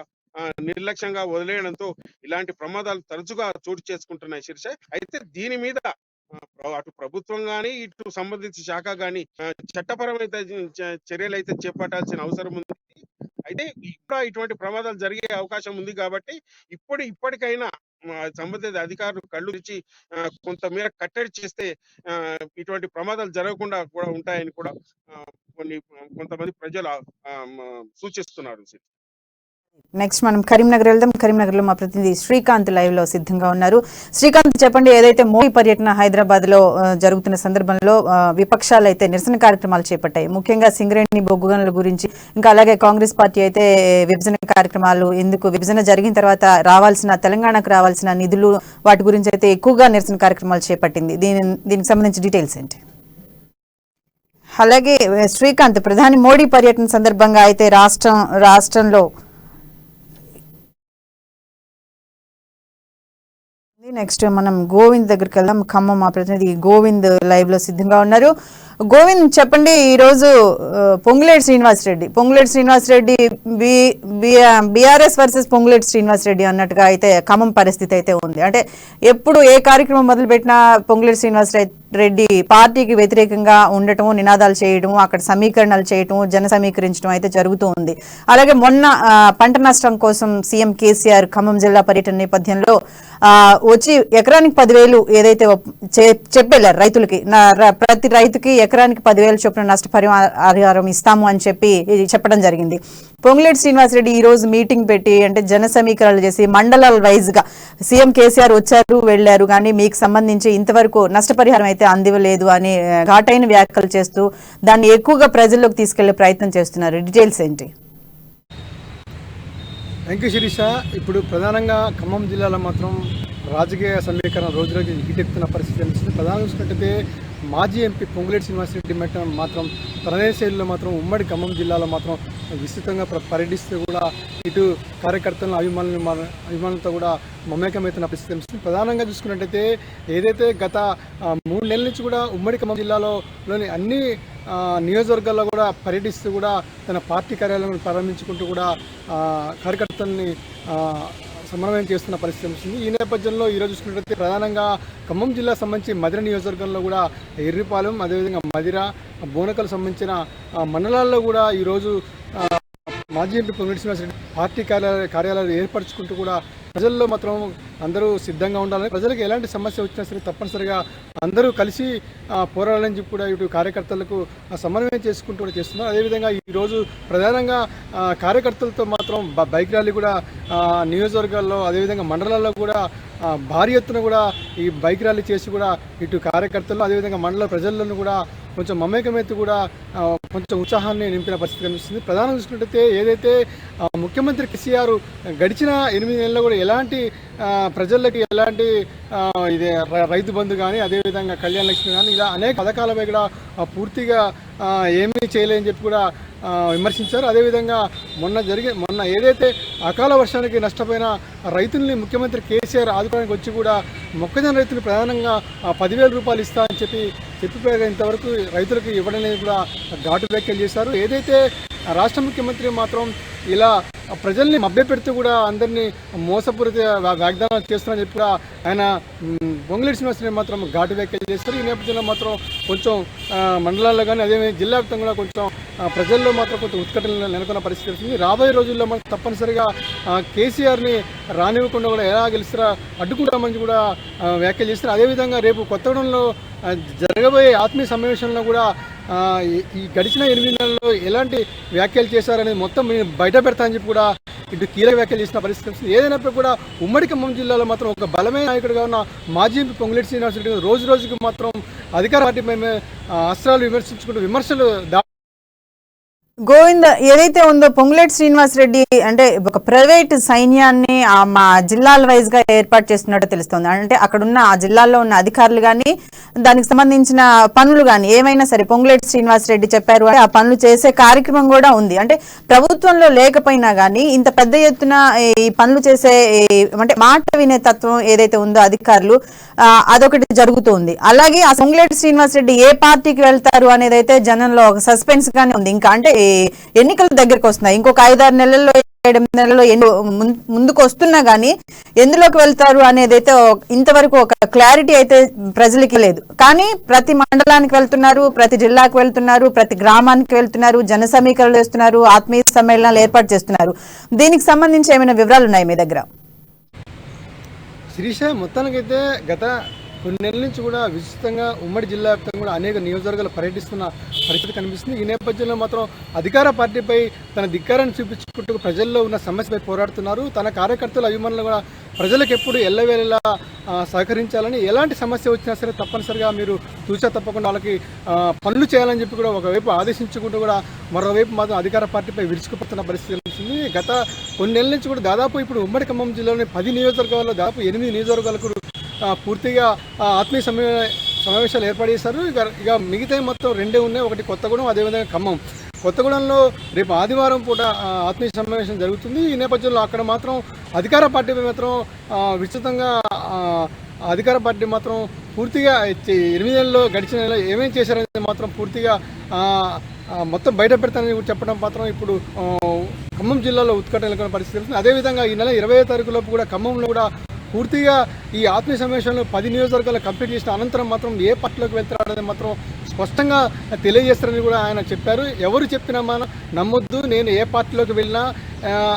నిర్లక్ష్యంగా వదిలేయడంతో ఇలాంటి ప్రమాదాలు తరచుగా చోటు చేసుకుంటున్నాయి శీర్ష. అయితే దీని మీద అటు ప్రభుత్వం గాని ఇటు సంబంధిత శాఖ గాని చట్టపరమైన చర్యలు అయితే చేపట్టాల్సిన అవసరం ఉంది. అయితే ఇప్పుడు ఇటువంటి ప్రమాదాలు జరిగే అవకాశం ఉంది కాబట్టి ఇప్పటికైనా సంబంధిత అధికారులు కళ్ళు తెచ్చి కొంతమేర కట్టడి చేస్తే ఇటువంటి ప్రమాదాలు జరగకుండా కూడా ఉంటాయని కూడా కొంతమంది ప్రజలు సూచిస్తున్నారు. నెక్స్ట్ మనం కరీంనగర్ వెళ్దాం. కరీంనగర్ లో మా ప్రతినిధి శ్రీకాంత్ లైవ్ లో సిద్ధంగా ఉన్నారు. శ్రీకాంత్, చెప్పండి, ఏదైతే మోడీ పర్యటన హైదరాబాద్ లో జరుగుతున్న సందర్భంలో విపక్షాలు అయితే నిరసన కార్యక్రమాలు చేపట్టాయి. ముఖ్యంగా సింగరేణి బొగ్గు గనుల గురించి, ఇంకా అలాగే కాంగ్రెస్ పార్టీ అయితే విభజన కార్యక్రమాలు, ఎందుకు విభజన జరిగిన తర్వాత తెలంగాణకు రావాల్సిన నిధులు, వాటి గురించి అయితే ఎక్కువగా నిరసన కార్యక్రమాలు చేపట్టింది. దీనికి సంబంధించి డీటెయిల్స్ ఏంటి? అలాగే శ్రీకాంత్, ప్రధాని మోడీ పర్యటన సందర్భంగా అయితే రాష్ట్రంలో నెక్స్ట్ మనం గోవింద్ దగ్గరికి వెళ్దాం. ఖమ్మం మా ప్రతినిధి గోవింద్ లైవ్ లో సిద్ధంగా ఉన్నారు. గోవింద్ చెప్పండి, ఈరోజు పొంగులేటి శ్రీనివాసరెడ్డి బీఆర్ఎస్ వర్సెస్ పొంగులేటి శ్రీనివాసరెడ్డి అన్నట్టుగా అయితే ఖమ్మం పరిస్థితి అయితే ఉంది. అంటే ఎప్పుడు ఏ కార్యక్రమం మొదలుపెట్టినా పొంగులేటి శ్రీనివాసరెడ్డి పార్టీకి వ్యతిరేకంగా ఉండటం, నినాదాలు చేయడం, అక్కడ సమీకరణలు చేయటం, జన సమీకరించడం అయితే జరుగుతూ ఉంది. అలాగే మొన్న పంట నష్టం కోసం సీఎం కేసీఆర్ ఖమ్మం జిల్లా పర్యటన నేపథ్యంలో వచ్చి ఎకరానికి 10,000 ఏదైతే చెప్పేళ్ళారు రైతులకి, ప్రతి రైతుకి ఎకరానికి 10,000 చొప్పున నష్టపరిహారం ఇస్తాము అని చెప్పడం జరిగింది. పొంగులేటి శ్రీనివాసరెడ్డి ఈ రోజు మీటింగ్ పెట్టి అంటే జన సమీకరణలు చేసి మండలాల వైజ్ గా సీఎం కేసీఆర్ వచ్చారు వెళ్లారు, కానీ మీకు సంబంధించి ఇంతవరకు నష్టపరిహారం అయితే అందివ్వలేదు అని ఘాటైన వ్యాఖ్యలు చేస్తూ దాన్ని ఎక్కువగా ప్రజల్లోకి తీసుకెళ్లే ప్రయత్నం చేస్తున్నారు. డీటెయిల్స్ ఏంటి? Thank you Sirisha. ఇప్పుడు ప్రధానంగా ఖమ్మం జిల్లాలో మాత్రం రాజకీయ సమీకరణ రోజు రోజు హీటెక్కుతున్న పరిస్థితి అనిపిస్తుంది. ప్రధానంగా చూసుకుంటే మాజీ ఎంపీ పొంగులేటి శ్రీనివాసరెడ్డి మాత్రం తనదే శైలిలో మాత్రం ఉమ్మడి ఖమ్మం జిల్లాలో మాత్రం విస్తృతంగా పర్యటిస్తూ కూడా ఇటు కార్యకర్తలను అభిమానులతో కూడా మమేకమవుతున్న పరిస్థితి అనిపిస్తుంది. ప్రధానంగా చూసుకున్నట్టయితే ఏదైతే గత 3 నెలల నుంచి కూడా ఉమ్మడి ఖమ్మం జిల్లాలోని అన్ని నియోజకవర్గాల్లో కూడా పర్యటిస్తూ కూడా తన పార్టీ కార్యాలయాలను ప్రారంభించుకుంటూ కూడా కార్యకర్తల్ని సమన్వయం చేస్తున్న పరిస్థితి వస్తుంది. ఈ నేపథ్యంలో ఈరోజు చూసుకున్నట్లయితే ప్రధానంగా ఖమ్మం జిల్లా సంబంధించి మదిర నియోజకవర్గంలో కూడా ఎర్రిపాలెం, అదేవిధంగా మదిర, బోనకల్ సంబంధించిన మండలాల్లో కూడా ఈరోజు మాజీ ఎంపీ పొంగులేటి శ్రీనివాసరెడ్డి పార్టీ కార్యాలయాలు ఏర్పరచుకుంటూ కూడా ప్రజల్లో మాత్రం అందరూ సిద్ధంగా ఉండాలని, ప్రజలకు ఎలాంటి సమస్య వచ్చినా సరే తప్పనిసరిగా అందరూ కలిసి పోరాడాలని చెప్పి కూడా ఇటు కార్యకర్తలకు సమన్వయం చేసుకుంటూ కూడా చేస్తున్నారు. అదేవిధంగా ఈరోజు ప్రధానంగా కార్యకర్తలతో మాత్రం బైక్ ర్యాలీ కూడా నియోజకవర్గాల్లో అదేవిధంగా మండలాల్లో కూడా భారీ ఎత్తున కూడా ఈ బైక్ ర్యాలీ చేసి కూడా ఇటు కార్యకర్తలు అదేవిధంగా మండల ప్రజలను కూడా కొంచెం మమేకమైతే కూడా కొంచెం ఉత్సాహాన్ని నింపిన పరిస్థితి కనిపిస్తుంది. ప్రధానంగా చూసుకున్నట్టయితే ఏదైతే ముఖ్యమంత్రి కేసీఆర్ గడిచిన 8 నెలల్లో కూడా ఎలాంటి ప్రజలకి ఎలాంటి రైతు బంధు కానీ అదేవిధంగా కళ్యాణ లక్ష్మి కానీ ఇలా అనేక పథకాలపై కూడా పూర్తిగా ఏమీ చేయలేని చెప్పి కూడా విమర్శించారు. అదేవిధంగా మొన్న ఏదైతే అకాల వర్షానికి నష్టపోయిన రైతుల్ని ముఖ్యమంత్రి కేసీఆర్ ఆదుకోవడానికి వచ్చి కూడా మొక్కజొన్న రైతులు ప్రధానంగా 10,000 రూపాయలు ఇస్తా అని చెప్పిపోయారు. ఇంతవరకు రైతులకు ఇవ్వడనేది కూడా ఘాటు వ్యాఖ్యలు చేశారు. ఏదైతే రాష్ట్ర ముఖ్యమంత్రి మాత్రం ఇలా ప్రజల్ని మభ్యపెడుతూ కూడా అందరినీ మోసపూరిత వాగ్దానాలు చేస్తున్నారని చెప్పి కూడా ఆయన పొంగులేటి శ్రీనివాసరెడ్డి మాత్రం ఘాటు వ్యాఖ్యలు చేస్తారు. ఈ నేపథ్యంలో మాత్రం కొంచెం మండలాల్లో కానీ అదేవిధంగా జిల్లా వ్యాప్తంగా కూడా కొంచెం ప్రజల్లో మాత్రం కొంచెం ఉత్కటలు నెలకొన్న పరిస్థితి వస్తుంది. రాబోయే రోజుల్లో మనం తప్పనిసరిగా కేసీఆర్ని రానివ్వకుండా కూడా ఎలా గెలుస్తారా అడ్డుకుంటామని కూడా వ్యాఖ్యలు చేస్తారు. అదేవిధంగా రేపు కొత్తగూడెంలో జరగబోయే ఆత్మీయ సమావేశంలో కూడా ఈ గడిచిన 8 నెలల్లో ఎలాంటి వ్యాఖ్యలు చేశారనేది మొత్తం బయట పెడతానని చెప్పి కూడా ఇటు కీలక వ్యాఖ్యలు చేసిన పరిస్థితి. ఏదైనప్పుడు కూడా ఉమ్మడి ఖమ్మం జిల్లాలో మాత్రం ఒక బలమైన నాయకుడిగా ఉన్న మాజీ ఎంపీ పొంగులేటి శ్రీనివాసరెడ్డి రోజు రోజుకి మాత్రం అధికార పార్టీపై అస్త్రాలు విమర్శించుకుంటూ విమర్శలు గోవింద్, ఏదైతే ఉందో పొంగులేటి శ్రీనివాసరెడ్డి అంటే ఒక ప్రైవేట్ సైన్యాన్ని మా జిల్లాల వైజ్ గా ఏర్పాటు చేస్తున్నట్టు తెలుస్తుంది. అంటే అక్కడున్న ఆ జిల్లాల్లో ఉన్న అధికారులు కానీ దానికి సంబంధించిన పనులు కానీ ఏమైనా సరే పొంగులేటి శ్రీనివాసరెడ్డి చెప్పారు అంటే ఆ పనులు చేసే కార్యక్రమం కూడా ఉంది. అంటే ప్రభుత్వంలో లేకపోయినా కానీ ఇంత పెద్ద ఎత్తున ఈ పనులు చేసే అంటే మాట వినే తత్వం ఏదైతే ఉందో అధికారులు అదొకటి జరుగుతుంది. అలాగే ఆ పొంగులేటి శ్రీనివాసరెడ్డి ఏ పార్టీకి వెళ్తారు అనేది అయితే జనంలో ఒక సస్పెన్స్ గానే ఉంది. ఇంకా అంటే ఎన్నికల దగ్గరకు వస్తున్నాయి, ఇంకొక 5-6 నెలల్లో 7 నెలల్లో ముందుకు వస్తున్నా గానీ ఎందులోకి వెళ్తారు అనేది అయితే ఇంతవరకు ఒక క్లారిటీ అయితే ప్రజలకి లేదు. కానీ ప్రతి మండలానికి వెళ్తున్నారు, ప్రతి జిల్లాకు వెళ్తున్నారు, ప్రతి గ్రామానికి వెళ్తున్నారు, జన సమీకరణలు చేస్తున్నారు, ఆత్మీయ సమ్మేళనాలు ఏర్పాటు చేస్తున్నారు. దీనికి సంబంధించి ఏమైనా వివరాలు ఉన్నాయి మీ దగ్గర? శిరీష, మొత్తానికైతే గత కొన్ని నెలల నుంచి కూడా విస్తృతంగా ఉమ్మడి జిల్లా వ్యాప్తంగా కూడా అనేక నియోజకవర్గాలు పర్యటిస్తున్న పరిస్థితి కనిపిస్తుంది. ఈ నేపథ్యంలో మాత్రం అధికార పార్టీపై తన ధిక్కారాన్ని చూపించుకుంటూ ప్రజల్లో ఉన్న సమస్యపై పోరాడుతున్నారు. తన కార్యకర్తల అభిమానులు కూడా ప్రజలకు ఎప్పుడు ఎల్లవేళలా సహకరించాలని, ఎలాంటి సమస్య వచ్చినా సరే తప్పనిసరిగా మీరు తూచా తప్పకుండా వాళ్ళకి పనులు చేయాలని చెప్పి కూడా ఒకవైపు ఆదేశించుకుంటూ కూడా మరోవైపు మాత్రం అధికార పార్టీపై విరుచుకుపోతున్న పరిస్థితి కనిపిస్తుంది. గత కొన్ని నెలల నుంచి కూడా దాదాపు ఇప్పుడు ఉమ్మడి ఖమ్మం జిల్లాలోని 10 నియోజకవర్గాల్లో దాదాపు 8 నియోజకవర్గాలకు పూర్తిగా ఆత్మీయ సమావేశాలు ఏర్పాటు చేశారు. ఇక మిగతా మొత్తం 2 ఉన్నాయి, ఒకటి కొత్తగూడెం అదేవిధంగా ఖమ్మం. కొత్తగూడెంలో రేపు ఆదివారం పూట ఆత్మీయ సమావేశం జరుగుతుంది. ఈ నేపథ్యంలో అక్కడ మాత్రం అధికార పార్టీపై మాత్రం విస్తృతంగా అధికార పార్టీ మాత్రం పూర్తిగా 8 నెలల్లో గడిచిన నెలలో ఏమేం చేశారనేది మాత్రం పూర్తిగా మొత్తం బయట పెడతానని కూడా చెప్పడం మాత్రం ఇప్పుడు ఖమ్మం జిల్లాలో ఉత్కంఠ నెలకొన్న పరిస్థితి తెలుస్తుంది. అదేవిధంగా ఈ నెల 20వ తారీఖు లోపు కూడా ఖమ్మంలో కూడా పూర్తిగా ఈ ఆత్మీయ సమావేశంలో 10 నియోజకవర్గాలు కంప్లీట్ చేసిన అనంతరం మాత్రం ఏ పార్టీలోకి వెళ్తారనేది మాత్రం స్పష్టంగా తెలియజేస్తారని కూడా ఆయన చెప్పారు. ఎవరు చెప్పినా మనం నమ్మొద్దు, నేను ఏ పార్టీలోకి వెళ్ళినా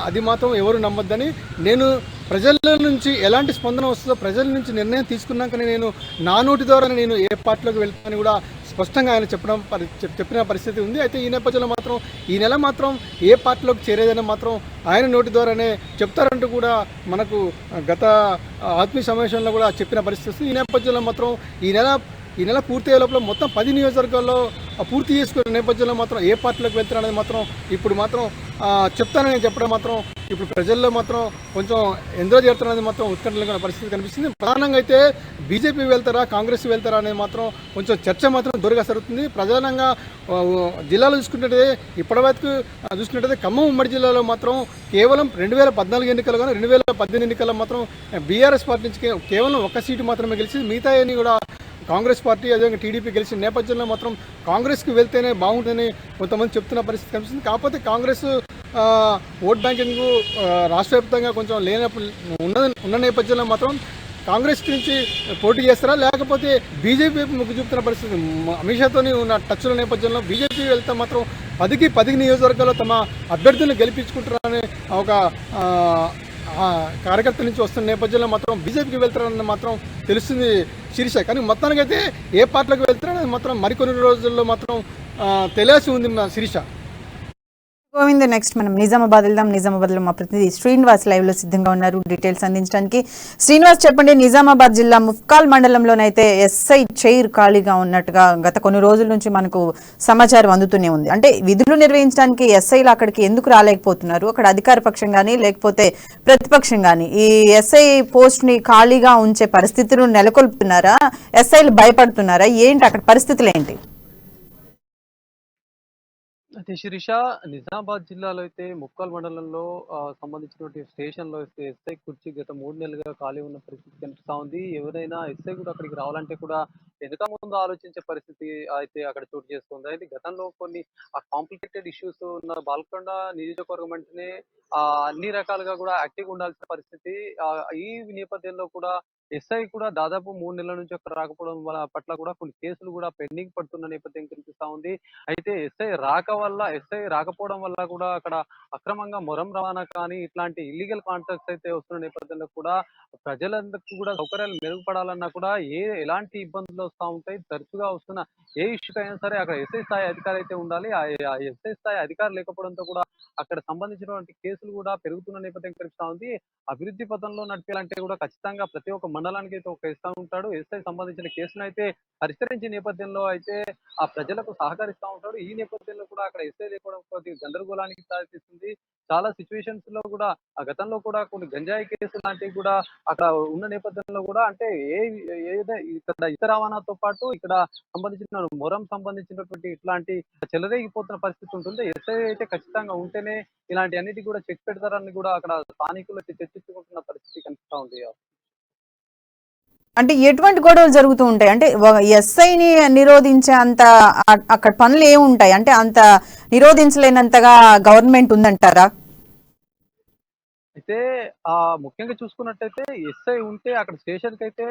అది మాత్రం ఎవరు నమ్మొద్దని, నేను ప్రజల నుంచి ఎలాంటి స్పందన వస్తుందో ప్రజల నుంచి నిర్ణయం తీసుకున్నాకనే నేను నా నోటి ద్వారా నేను ఏ పార్టీలోకి వెళ్తానని కూడా స్పష్టంగా ఆయన చెప్పిన పరిస్థితి ఉంది. అయితే ఈ నేపథ్యంలో మాత్రం ఈ నెల మాత్రం ఏ పార్టీలోకి చేరేదని మాత్రం ఆయన నోటి ద్వారానే చెప్తారంటూ కూడా మనకు గత ఆత్మీయ సమావేశంలో కూడా చెప్పిన పరిస్థితి వస్తుంది. ఈ నేపథ్యంలో మాత్రం ఈ నెల పూర్తయ్యే లోపల మొత్తం 10 నియోజకవర్గాల్లో పూర్తి చేసుకునే నేపథ్యంలో మాత్రం ఏ పార్టీలోకి వెళ్తారనేది మాత్రం ఇప్పుడు మాత్రం చెప్తానని చెప్పడం మాత్రం ఇప్పుడు ప్రజల్లో మాత్రం కొంచెం ఎందులో చేరుతారనేది మాత్రం ఉత్కంఠమైన పరిస్థితి కనిపిస్తుంది. ప్రధానంగా అయితే బీజేపీ వెళ్తారా, కాంగ్రెస్ వెళ్తారా అనేది మాత్రం కొంచెం చర్చ మాత్రం దూరంగా జరుగుతుంది. ప్రధానంగా జిల్లాలో చూసుకున్నట్టయితే ఇప్పటివరకు చూసుకున్నట్టయితే ఖమ్మం ఉమ్మడి జిల్లాలో మాత్రం కేవలం 2014 ఎన్నికలు కానీ 2018 ఎన్నికల్లో మాత్రం బీఆర్ఎస్ పార్టీ నుంచి కేవలం 1 సీటు మాత్రమే గెలిచింది. మిగతా అన్ని కూడా కాంగ్రెస్ పార్టీ అదేవిధంగా టీడీపీ గెలిచిన నేపథ్యంలో మాత్రం కాంగ్రెస్కి వెళ్తేనే బాగుంటుందని కొంతమంది చెప్తున్న పరిస్థితి కనిపిస్తుంది. కాకపోతే కాంగ్రెస్ ఓట్ బ్యాంకింగ్ రాష్ట్ర వ్యాప్తంగా కొంచెం ఉన్న నేపథ్యంలో మాత్రం కాంగ్రెస్ నుంచి పోటీ చేస్తారా లేకపోతే బీజేపీ వైపు మొగ్గు చూపుతున్న పరిస్థితి. అమిత్ షాతోని ఉన్న టచ్ల నేపథ్యంలో బీజేపీ వెళ్తే మాత్రం 10 నియోజకవర్గాల్లో తమ అభ్యర్థులను గెలిపించుకుంటారనే ఒక కార్యకర్తల నుంచి వస్తున్న నేపథ్యంలో మాత్రం బీజేపీకి వెళ్తారని మాత్రం తెలుస్తుంది శిరీష. కానీ మొత్తానికైతే ఏ పార్టీలోకి వెళ్తారనేది మాత్రం మరికొన్ని రోజుల్లో మాత్రం తెలియాల్సి ఉంది శిరీష. గోవింద్, నెక్స్ట్ మనం నిజామాబాద్ వెళ్దాం. నిజామాబాద్లో మా ప్రతినిధి శ్రీనివాస్ లైవ్ లో సిద్ధంగా ఉన్నారు డీటెయిల్స్ అందించడానికి. శ్రీనివాస్, చెప్పండి, నిజామాబాద్ జిల్లా ముఫ్కాల్ మండలంలోనైతే ఎస్ఐ చైర్ ఖాళీగా ఉన్నట్టుగా గత కొన్ని రోజుల నుంచి మనకు సమాచారం అందుతూనే ఉంది. అంటే విధులు నిర్వహించడానికి ఎస్ఐలు అక్కడికి ఎందుకు రాలేకపోతున్నారు? అక్కడ అధికార పక్షం కానీ లేకపోతే ప్రతిపక్షం కానీ ఈ ఎస్ఐ పోస్ట్ ని ఖాళీగా ఉంచే పరిస్థితులు నెలకొల్పుతున్నారా? ఎస్ఐలు భయపడుతున్నారా? ఏంటి అక్కడ పరిస్థితులు ఏంటి? అయితే శిరీష, నిజామాబాద్ జిల్లాలో అయితే ముక్కాల్ మండలంలో సంబంధించినటువంటి స్టేషన్లో ఎస్ఐ కుర్చీ గత 3 నెలలుగా ఖాళీ ఉన్న పరిస్థితి కనిపిస్తా ఉంది. ఎవరైనా ఎస్ఐ కూడా అక్కడికి రావాలంటే కూడా వెనుక ముందు ఆలోచించే పరిస్థితి అయితే అక్కడ చోటు చేస్తుంది. అయితే గతంలో కొన్ని కాంప్లికేటెడ్ ఇష్యూస్ ఉన్న బాల్కొండ నియోజకవర్గం అంటేనే అన్ని రకాలుగా కూడా యాక్టివ్ ఉండాల్సిన పరిస్థితి. ఈ నేపథ్యంలో కూడా ఎస్ఐ కూడా దాదాపు 3 నెలల నుంచి అక్కడ రాకపోవడం పట్ల కూడా కొన్ని కేసులు కూడా పెండింగ్ పడుతున్న నేపథ్యం కనిపిస్తా ఉంది. అయితే ఎస్ఐ రాకపోవడం వల్ల కూడా అక్కడ అక్రమంగా మొరం రవాణా కానీ ఇట్లాంటి ఇల్లీగల్ కాంట్రాక్ట్స్ అయితే వస్తున్న నేపథ్యంలో కూడా ప్రజలందరికీ కూడా సౌకర్యాలు మెరుగుపడాలన్నా కూడా ఎలాంటి ఇబ్బందులు వస్తూ ఉంటాయి. తరచుగా వస్తున్న ఏ ఇష్యూకి అయినా సరే అక్కడ ఎస్ఐ స్థాయి అధికారి అయితే ఉండాలి. ఆ ఎస్ఐ స్థాయి అధికారి లేకపోవడంతో కూడా అక్కడ సంబంధించినటువంటి కేసులు కూడా పెరుగుతున్న నేపథ్యం కనిపిస్తా ఉంది. అభివృద్ధి పథంలో నడిపేయాలంటే కూడా ఖచ్చితంగా ప్రతి ఒక్క మండలానికి అయితే ఒక ఎస్ఐ ఉంటాడు. ఎస్ఐ సంబంధించిన కేసును అయితే పరిష్కరించే నేపథ్యంలో అయితే ఆ ప్రజలకు సహకరిస్తూ ఉంటాడు. ఈ నేపథ్యంలో కూడా అక్కడ ఎస్ఐ లేకపోవడం కొద్దిగా గందరగోళానికి దారితీస్తుంది. చాలా సిచ్యువేషన్స్ లో కూడా గతంలో కూడా కొన్ని గంజాయి కేసులు లాంటివి కూడా అక్కడ ఉన్న నేపథ్యంలో కూడా అంటే ఇక్కడ ఇతర రవాణాతో పాటు ఇక్కడ సంబంధించిన మొరం సంబంధించినటువంటి ఇట్లాంటి చెలరేగిపోతున్న పరిస్థితి ఉంటుంది. ఎస్ఐ అయితే ఖచ్చితంగా ఉంటేనే ఇలాంటి అన్నిటి కూడా చెక్ పెడతారని కూడా అక్కడ స్థానికులు అయితే చర్చించుకుంటున్న పరిస్థితి కనిపిస్తా ఉంది. అంటే ఎటువంటి గొడవలు జరుగుతూ ఉంటాయి? అంటే ఎస్ఐని నిరోధించే అంత అక్కడ పనులు ఏముంటాయి? అంటే అంత నిరోధించలేనంతగా గవర్నమెంట్ ఉందంటారా? అయితే ముఖ్యంగా చూసుకున్నట్టయితే ఎస్ఐ ఉంటే అక్కడ స్టేషన్ కి అయితే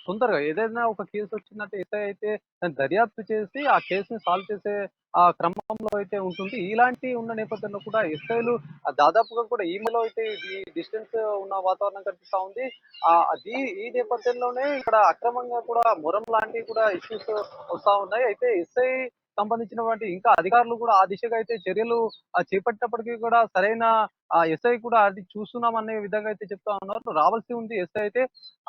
తొందరగా ఏదైనా ఒక కేసు వచ్చిందంటే ఎస్ఐ అయితే దాన్ని దర్యాప్తు చేసి ఆ కేసుని సాల్వ్ చేసే ఆ క్రమంలో అయితే ఉంటుంది. ఇలాంటి ఉన్న నేపథ్యంలో కూడా ఎస్ఐలు దాదాపుగా కూడా ఈమెలో అయితే ఈ డిస్టెన్స్ ఉన్న వాతావరణం కనిపిస్తా ఉంది. ఈ నేపథ్యంలోనే ఇక్కడ అక్రమంగా కూడా మొరం లాంటివి కూడా ఇష్యూస్ వస్తా ఉన్నాయి. అయితే ఎస్ఐ సంబంధించినటువంటి ఇంకా అధికారులు కూడా ఆ దిశగా అయితే చర్యలు చేపట్టినప్పటికీ కూడా సరైన ఎస్ఐ కూడా అది చూస్తున్నాం అనే విధంగా అయితే చెప్తా ఉన్నారు. రావాల్సి ఉంది ఎస్ఐ అయితే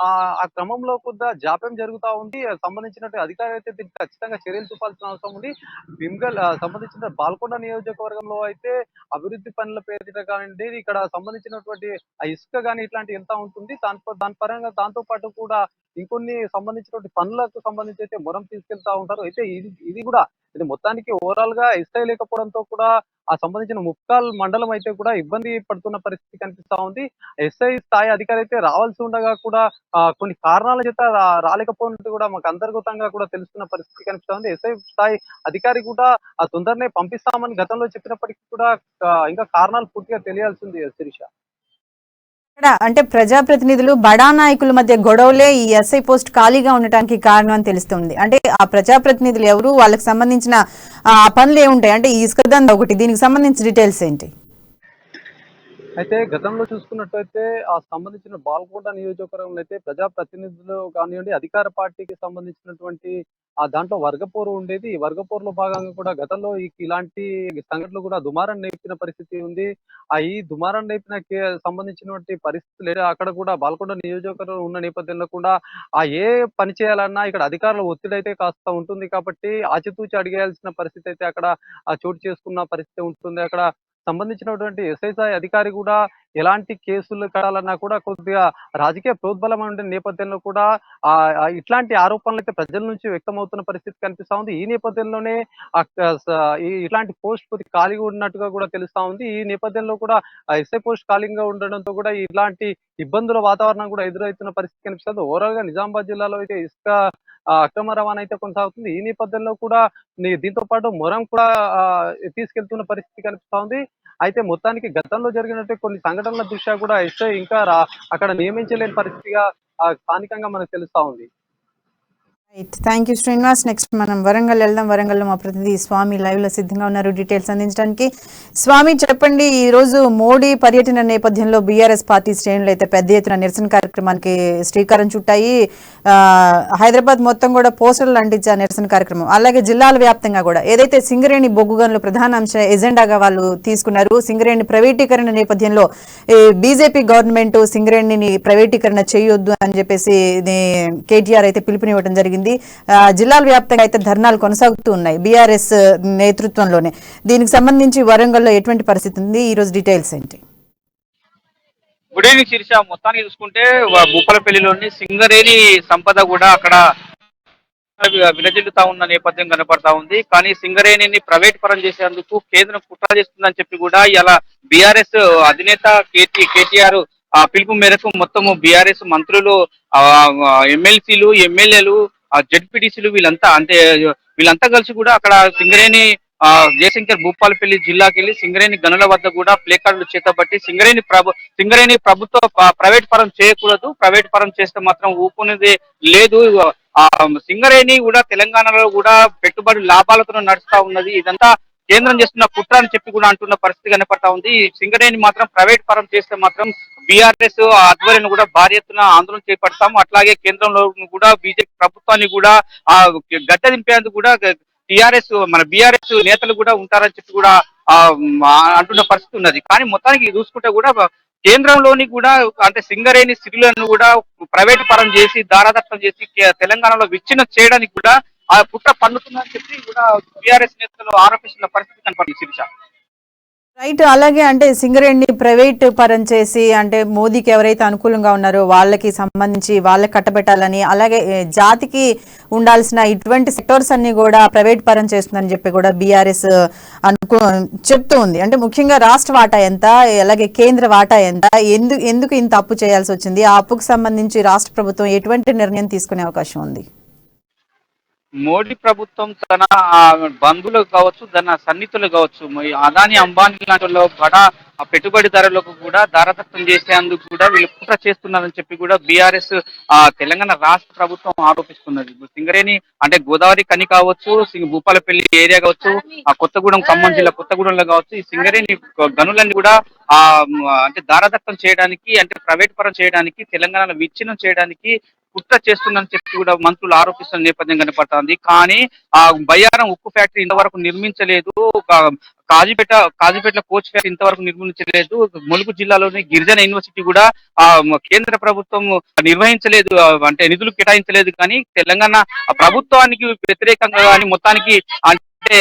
ఆ క్రమంలో కొద్దిగా జాప్యం జరుగుతా ఉంది. సంబంధించినటువంటి అధికారి అయితే దీనికి ఖచ్చితంగా చర్యలు చూపాల్సిన అవసరం ఉంది. భీమ్గల్ సంబంధించిన బాల్కొండ నియోజకవర్గంలో అయితే అభివృద్ధి పనుల పేరిట కానివ్వండి, ఇక్కడ సంబంధించినటువంటి ఇసుక కానీ ఇట్లాంటి ఎంత ఉంటుంది దాని పరంగా దాంతో పాటు కూడా ఇంకొన్ని సంబంధించినటువంటి పనులకు సంబంధించి అయితే మొరం తీసుకెళ్తా ఉంటారు. అయితే ఇది కూడా ఇది మొత్తానికి ఓవరాల్ గా ఎస్ఐ లేకపోవడంతో కూడా ఆ సంబంధించిన ముప్కాల్ మండలం అయితే కూడా ఇబ్బంది పడుతున్న పరిస్థితి కనిపిస్తా ఉంది. ఎస్ఐ స్థాయి అధికారి అయితే రావాల్సి ఉండగా కూడా కొన్ని కారణాల చేత రాలేకపోయినట్టు కూడా మాకు అంతర్గతంగా కూడా తెలుస్తున్న పరిస్థితి కనిపిస్తా ఉంది. ఎస్ఐ స్థాయి అధికారి కూడా తొందరనే పంపిస్తామని గతంలో చెప్పినప్పటికీ కూడా ఇంకా కారణాలు పూర్తిగా తెలియాల్సింది శిరీష. ఇక్కడ అంటే ప్రజాప్రతినిధులు బడా నాయకుల మధ్య గొడవలే ఈ ఎస్ఐ పోస్ట్ ఖాళీగా ఉండటానికి కారణం అని తెలుస్తుంది. అంటే ఆ ప్రజాప్రతినిధులు ఎవరు, వాళ్ళకి సంబంధించిన పనులు ఏముంటాయి, అంటే ఈ ఇసుక దందా ఒకటి, దీనికి సంబంధించిన డీటెయిల్స్ ఏంటి? అయితే గతంలో చూసుకున్నట్టయితే ఆ సంబంధించిన బాల్కొండ నియోజకవర్గంలో అయితే ప్రజాప్రతినిధులు కానివ్వండి, అధికార పార్టీకి సంబంధించినటువంటి దాంట్లో వర్గపోరు ఉండేది. ఈ వర్గపోరులో భాగంగా కూడా గతంలో ఇలాంటి సంఘటనలు కూడా దుమారం నేర్పిన పరిస్థితి ఉంది. ఈ దుమారం నేర్పిన సంబంధించినటువంటి పరిస్థితులు అక్కడ కూడా బాల్కొండ నియోజకవర్గం ఉన్న నేపథ్యంలో కూడా ఏ పని చేయాలన్నా ఇక్కడ అధికారుల ఒత్తిడి అయితే కాస్త ఉంటుంది కాబట్టి ఆచితూచి అడిగేయాల్సిన పరిస్థితి అయితే అక్కడ చోటు చేసుకున్న పరిస్థితి ఉంటుంది. అక్కడ సంబంధించినటువంటి ఎస్ఐ అధికారి కూడా ఎలాంటి కేసులు కట్టాలన్నా కూడా కొద్దిగా రాజకీయ ప్రోద్బలం ఉండే నేపథ్యంలో కూడా ఇట్లాంటి ఆరోపణలు అయితే ప్రజల నుంచి వ్యక్తమవుతున్న పరిస్థితి కనిపిస్తా ఉంది. ఈ నేపథ్యంలోనే ఇట్లాంటి పోస్ట్ కొద్ది ఖాళీగా ఉన్నట్టుగా కూడా తెలుస్తా ఉంది. ఈ నేపథ్యంలో కూడా ఎస్ఐ పోస్ట్ ఖాళీగా ఉండడంతో కూడా ఇలాంటి ఇబ్బందుల వాతావరణం కూడా ఎదురవుతున్న పరిస్థితి కనిపిస్తుంది. ఓవరాల్ గా నిజామాబాద్ జిల్లాలో అయితే ఇసుక అక్రమ రవాణా అయితే కొనసాగుతుంది. ఈ నేపథ్యంలో కూడా దీంతో పాటు మొరం కూడా తీసుకెళ్తున్న పరిస్థితి కనిపిస్తా ఉంది. అయితే మొత్తానికి గతంలో జరిగినట్టు కొన్ని సంఘటనల దృష్ట్యా కూడా ఎస్ఐ ఇంకా అక్కడ నియమించలేని పరిస్థితిగా స్థానికంగా మనకు తెలుస్తా ఉంది. Thank you Srinivas. నెక్స్ట్ మనం వరంగల్ వెళ్దాం. వరంగల్లో మా ప్రతినిధి స్వామి లైవ్ లో సిద్ధంగా ఉన్నారు డీటెయిల్స్ అందించడానికి. స్వామి, చెప్పండి, ఈ రోజు మోడీ పర్యటన నేపథ్యంలో బీఆర్ఎస్ పార్టీ శ్రేణులు అయితే పెద్ద ఎత్తున నిరసన కార్యక్రమానికి శ్రీకారం చుట్టాయి. హైదరాబాద్ మొత్తం కూడా పోస్టర్లు అంటించే నిరసన కార్యక్రమం, అలాగే జిల్లాల వ్యాప్తంగా కూడా ఏదైతే సింగరేణి బొగ్గు గనులు ప్రధాన అంశ ఎజెండాగా వాళ్ళు తీసుకున్నారు. సింగరేణి ప్రైవేటీకరణ నేపథ్యంలో బీజేపీ గవర్నమెంట్ సింగరేణిని ప్రైవేటీకరణ చేయొద్దు అని చెప్పేసి కేటీఆర్ అయితే పిలుపునివ్వడం జరిగింది. జిల్లాల వ్యాప్తంగా అయితే ధర్నాలు కొనసాగుతూ ఉన్నాయి బీఆర్ఎస్ నేతృత్వంలోనే. దీనికి సంబంధించి వరంగల్లో ఎటువంటి పరిస్థితి ఉంది, ఈ రోజు డీటెయిల్స్ ఏంటి? Good evening Sheersha. మొత్తానికి చూసుకుంటే భూపాలపల్లిలోని సింగరేణి సంపద కూడా అక్కడ విలజిల్లుతా ఉన్న నేపథ్యం కనపడతా ఉంది. కానీ సింగరేణిని ప్రైవేట్ పరం చేసేందుకు కేంద్రం కుట్ర చేస్తుందని చెప్పి కూడా ఇలా బీఆర్ఎస్ అధినేత కేటీఆర్ పిలుపు మేరకు మొత్తము బీఆర్ఎస్ మంత్రులు, ఎమ్మెల్సీలు, ఎమ్మెల్యేలు, జడ్పీటీసీలు వీళ్ళంతా కలిసి కూడా అక్కడ సింగరేణి జయశంకర్ భూపాలపల్లి జిల్లాకి వెళ్ళి సింగరేణి గనుల వద్ద కూడా ప్లే కార్డులు చేతబట్టి సింగరేణి ప్రభుత్వ ప్రైవేట్ పరం చేయకూడదు, ప్రైవేట్ పరం చేస్తే మాత్రం ఊపుకునేది లేదు, సింగరేణి కూడా తెలంగాణలో కూడా పెట్టుబడి లాభాలతో నడుస్తా ఉన్నది, ఇదంతా కేంద్రం చేస్తున్న కుట్ర అని చెప్పి కూడా అంటున్న పరిస్థితి కనపడతా ఉంది. సింగరేణి మాత్రం ప్రైవేట్ పరం చేస్తే మాత్రం బీఆర్ఎస్ ఆధ్వర్యంలో కూడా భారీ ఎత్తున ఆందోళన చేపడతాము. అట్లాగే కేంద్రంలో కూడా బీజేపీ ప్రభుత్వాన్ని కూడా గద్దె దింపేందుకు కూడా బీఆర్ఎస్ నేతలు కూడా ఉంటారని చెప్పి కూడా అంటున్న పరిస్థితి ఉన్నది. కానీ మొత్తానికి చూసుకుంటే కూడా కేంద్రంలోని కూడా అంటే సింగరేణి సిరులను కూడా ప్రైవేట్ పరం చేసి దారాదత్తం చేసి తెలంగాణలో విచ్ఛిన్నం చేయడానికి కూడా కుట్ర పన్నుతుందని చెప్పి కూడా బీఆర్ఎస్ నేతలు ఆరోపిస్తున్న పరిస్థితి కనపడింది శిరీష. రైట్. అలాగే అంటే సింగరేణి ప్రైవేట్ పరం చేసి అంటే మోదీకి ఎవరైతే అనుకూలంగా ఉన్నారో వాళ్ళకి సంబంధించి వాళ్ళకి కట్టబెట్టాలని, అలాగే జాతికి ఉండాల్సిన ఇటువంటి సెక్టర్స్ అన్ని కూడా ప్రైవేట్ పరం చేస్తుందని చెప్పి కూడా బీఆర్ఎస్ చెప్తూ ఉంది. అంటే ముఖ్యంగా రాష్ట్ర వాటా ఎంత, అలాగే కేంద్ర వాటా ఎంత, ఎందుకు ఇంత అప్పు చేయాల్సి వచ్చింది, ఆ అప్పుకు సంబంధించి రాష్ట్ర ప్రభుత్వం ఎటువంటి నిర్ణయం తీసుకునే అవకాశం ఉంది? మోడీ ప్రభుత్వం తన బంధువులు కావచ్చు, తన సన్నిహితులు కావచ్చు, అదాని అంబానీ లాంటి బడా పెట్టుబడిదారులకు కూడా దారదత్తం చేసేందుకు కూడా వీళ్ళు కుట్ర చేస్తున్నారని చెప్పి కూడా బీఆర్ఎస్ తెలంగాణ రాష్ట్ర ప్రభుత్వం ఆరోపిస్తున్నది. సింగరేణి అంటే గోదావరి కని కావచ్చు, భూపాలపల్లి ఏరియా కావచ్చు, కొత్తగూడెం ఖమ్మం జిల్లా కొత్తగూడెంలో కావచ్చు, ఈ సింగరేణి గనులన్నీ కూడా అంటే దారదత్తం చేయడానికి, అంటే ప్రైవేట్ పరం చేయడానికి, తెలంగాణలో విచ్ఛిన్నం చేయడానికి కుట్ర చేస్తుందని చెప్పి కూడా మంత్రులు ఆరోపిస్తున్న నేపథ్యం కనపడుతోంది. కానీ బయ్యారం ఉక్కు ఫ్యాక్టరీ ఇంతవరకు నిర్మించలేదు, కాజీపేట కోచ్ ఫ్యాక్టరీ ఇంతవరకు నిర్మించలేదు, ములుగు జిల్లాలోని గిరిజన యూనివర్సిటీ కూడా కేంద్ర ప్రభుత్వం నిర్వహించలేదు, అంటే నిధులు కేటాయించలేదు. కానీ తెలంగాణ ప్రభుత్వానికి వ్యతిరేకంగా కానీ మొత్తానికి అంటే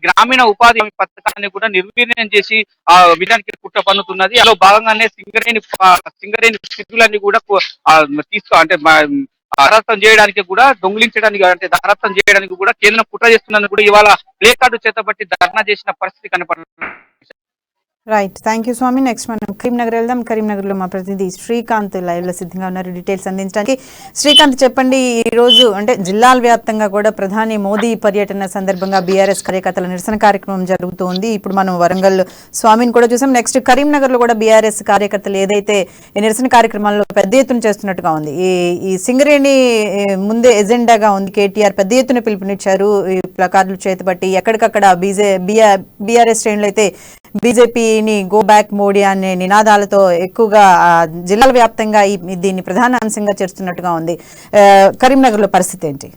గ్రామీణ ఉపాధి పథకాన్ని కూడా నిర్వీర్యం చేసి విధానికి కుట్ర పన్నుతున్నది. అందులో భాగంగానే సింగరేణి స్థితులన్నీ కూడా అంటే దారత్వం చేయడానికి కూడా, దొంగిలించడానికి అంటే దారత్వం చేయడానికి కూడా కేంద్రం కుట్ర చేస్తున్నదని కూడా ఇవాళ ప్లే కార్డు చేతబట్టి ధర్నా చేసిన పరిస్థితి కనపడుతుంది. Right, thank you Swami. Next మనం కరీంనగర్ వెళ్దాం. కరీంనగర్లో మా ప్రతినిధి శ్రీకాంత్ లైవ్ లో సిద్ధంగా ఉన్నారు డీటెయిల్స్ అందించడానికి. శ్రీకాంత్, చెప్పండి, ఈ రోజు అంటే జిల్లాల వ్యాప్తంగా కూడా ప్రధాని మోదీ పర్యటన సందర్భంగా బీఆర్ఎస్ కార్యకర్తల నిరసన కార్యక్రమం జరుగుతుంది. ఇప్పుడు మనం వరంగల్ స్వామిని కూడా చూసాం. నెక్స్ట్ కరీంనగర్ లో కూడా బీఆర్ఎస్ కార్యకర్తలు ఏదైతే ఈ నిరసన కార్యక్రమాల్లో పెద్ద ఎత్తున చేస్తున్నట్టుగా ఉంది. ఈ సింగరేణి ముందే ఎజెండాగా ఉంది. కేటీఆర్ పెద్ద ఎత్తున పిలుపునిచ్చారు. ఈ ప్లకార్డులు చేతిపట్టి ఎక్కడికక్కడ బీఆర్ఎస్ శ్రేణులు అయితే బీజేపీని గో బ్యాక్ మోడీ అనే నినాదాలతో ఎక్కువగా జిల్లాల వ్యాప్తంగా దీన్ని ప్రధాన అంశంగా చేస్తున్నట్టుగా ఉంది. కరీంనగర్ లో పరిస్థితి ఏంటి?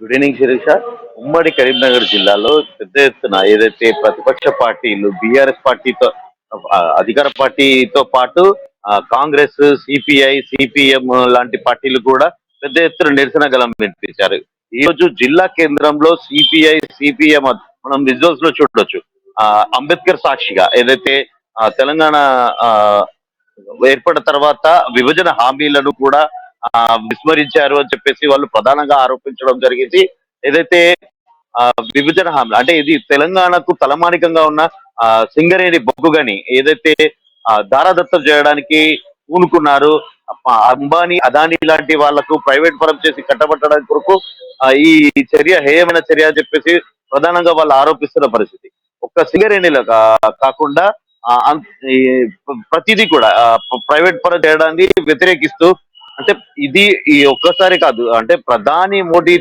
Good evening Sirisha. ఉమ్మడి కరీంనగర్ జిల్లాలో పెద్ద ఎత్తున ఏదైతే ప్రతిపక్ష పార్టీలు బీఆర్ఎస్ పార్టీతో అధికార పార్టీతో పాటు కాంగ్రెస్, సిపిఐ, సిపిఎం లాంటి పార్టీలు కూడా పెద్ద ఎత్తున నిరసన గలం వినిపించారు. ఈ రోజు జిల్లా కేంద్రంలో సిపిఐ, సిపిఎం మనం విజువల్స్ లో చూడొచ్చు. అంబేద్కర్ సాక్షిగా ఏదైతే తెలంగాణ ఏర్పడిన తర్వాత విభజన హామీలను కూడా విస్మరించారు అని చెప్పేసి వాళ్ళు ప్రధానంగా ఆరోపించడం జరిగింది. ఏదైతే విభజన హామీలు అంటే ఇది తెలంగాణకు తలమానికంగా ఉన్న సింగరేణి బొగ్గుగని ఏదైతే దారాదత్తం చేయడానికి పూనుకున్నారు. అంబానీ, అదానీ లాంటి వాళ్లకు ప్రైవేట్ పరం చేసి కట్టబట్టడానికి కొరకు ఈ చర్య హేయమైన చర్య అని చెప్పేసి ప్రధానంగా వాళ్ళు ఆరోపిస్తున్న పరిస్థితి. ఒక్క సింగరేణిలో కాకుండా ప్రతిదీ కూడా ప్రైవేట్ పరం చేయడాన్ని వ్యతిరేకిస్తూ, అంటే ఇది ఈ ఒక్కసారి కాదు, అంటే ప్రధాని మోడీ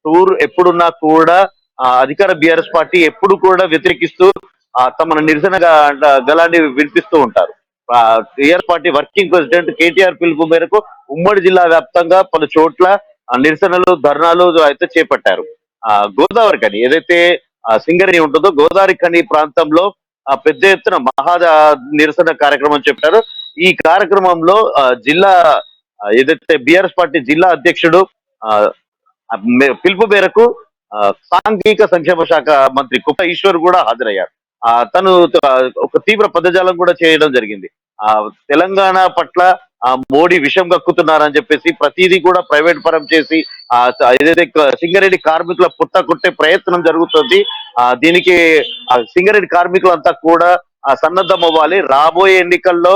టూర్ ఎప్పుడున్నా కూడా అధికార బీఆర్ఎస్ పార్టీ ఎప్పుడు కూడా వ్యతిరేకిస్తూ తమ నిరసన గలాన్ని వినిపిస్తూ ఉంటారు. TRS party working president KTR పిలుపు మేరకు ఉమ్మడి జిల్లా వ్యాప్తంగా పలు చోట్ల నిరసనలు, ధర్నాలు అయితే చేపట్టారు. గోదావరి ఖని ఏదైతే సింగరేణి ఉంటుందో గోదావరి ఖని ప్రాంతంలో పెద్ద ఎత్తున మహా నిరసన కార్యక్రమం చెప్పారు. ఈ కార్యక్రమంలో జిల్లా ఏదైతే బీఆర్ఎస్ పార్టీ జిల్లా అధ్యక్షుడు పిలుపు మేరకు సాంఘిక సంక్షేమ శాఖ మంత్రి కుప్ప ఈశ్వర్ కూడా హాజరయ్యారు. తను ఒక తీవ్ర పదజాలం కూడా చేయడం జరిగింది. తెలంగాణ పట్ల మోడీ విషం కక్కుతున్నారని చెప్పేసి ప్రతిదీ కూడా ప్రైవేట్ పరం చేసి ఏదైతే సింగరేణి కార్మికుల పుట్ట కొట్టే ప్రయత్నం జరుగుతుంది. దీనికి సింగరేణి కార్మికులంతా కూడా సన్నద్ధం అవ్వాలి. రాబోయే ఎన్నికల్లో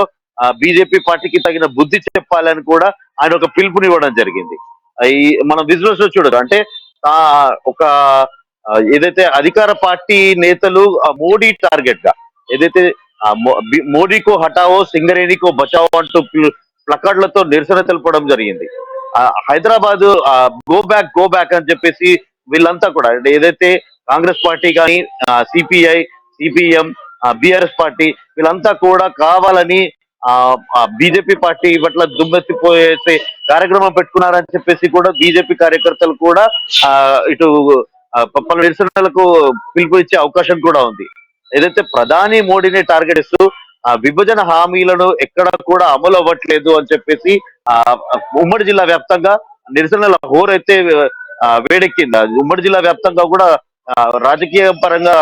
బీజేపీ పార్టీకి తగిన బుద్ధి చెప్పాలని కూడా ఆయన ఒక పిలుపునివ్వడం జరిగింది. ఈ మనం విజువల్స్ లో చూడదు, అంటే ఒక ఏదైతే అధికార పార్టీ నేతలు మోడీ టార్గెట్ గా ఏదైతే మోడీకో హటావో సింగరేణికో బచావో అంటూ ప్లకార్డులతో నిరసన తెలపడం జరిగింది. హైదరాబాద్ గో బ్యాక్ అని చెప్పేసి వీళ్ళంతా కూడా ఏదైతే కాంగ్రెస్ పార్టీ కానీ సిపిఐ, సిపిఎం, బీఆర్ఎస్ పార్టీ వీళ్ళంతా కూడా కావాలని బీజేపీ పార్టీ పట్ల దుమ్మెత్తిపోయేసే కార్యక్రమం పెట్టుకున్నారని చెప్పేసి కూడా బీజేపీ కార్యకర్తలు కూడా ఇటు పలు నిరసనలకు పిలుపునిచ్చే అవకాశం కూడా ఉంది. ఏదైతే ప్రధాని మోడీని టార్గెట్ ఇస్తూ విభజన హామీలను ఎక్కడ కూడా అమలు అవ్వట్లేదు అని చెప్పేసి ఉమ్మడి జిల్లా వ్యాప్తంగా నిరసనల హోరైతే వేడెక్కింది. ఉమ్మడి జిల్లా వ్యాప్తంగా కూడా రాజకీయ పరంగా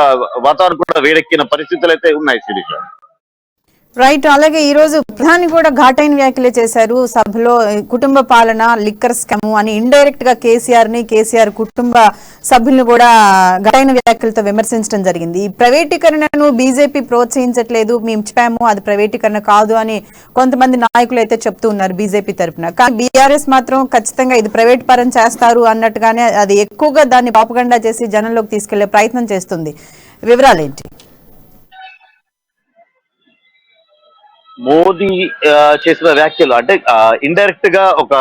వాతావరణం కూడా వేడెక్కిన పరిస్థితులు అయితే ఉన్నాయి శిరీష. రైట్, అలాగే ఈ రోజు ప్రధాని కూడా ఘాటైన వ్యాఖ్యలే చేశారు. సభలో కుటుంబ పాలన, లిక్కర్ స్కామ్ అని ఇండైరెక్ట్ గా కేసీఆర్ కుటుంబ సభ్యులను కూడా ఘాటైన వ్యాఖ్యలతో విమర్శించడం జరిగింది. ఈ ప్రైవేటీకరణను బీజేపీ ప్రోత్సహించట్లేదు, మేము చెప్పాము అది ప్రైవేటీకరణ కాదు అని కొంతమంది నాయకులు అయితే చెప్తూ ఉన్నారు బీజేపీ తరఫున. కానీ బీఆర్ఎస్ మాత్రం ఖచ్చితంగా ఇది ప్రైవేట్ పరం చేస్తారు అన్నట్టుగానే అది ఎక్కువగా దాన్ని పాపగండా చేసి జనంలోకి తీసుకెళ్లే ప్రయత్నం చేస్తుంది. వివరాలేంటి? మోదీ చేసిన వ్యాఖ్యలు అంటే ఇండైరెక్ట్ గా ఒక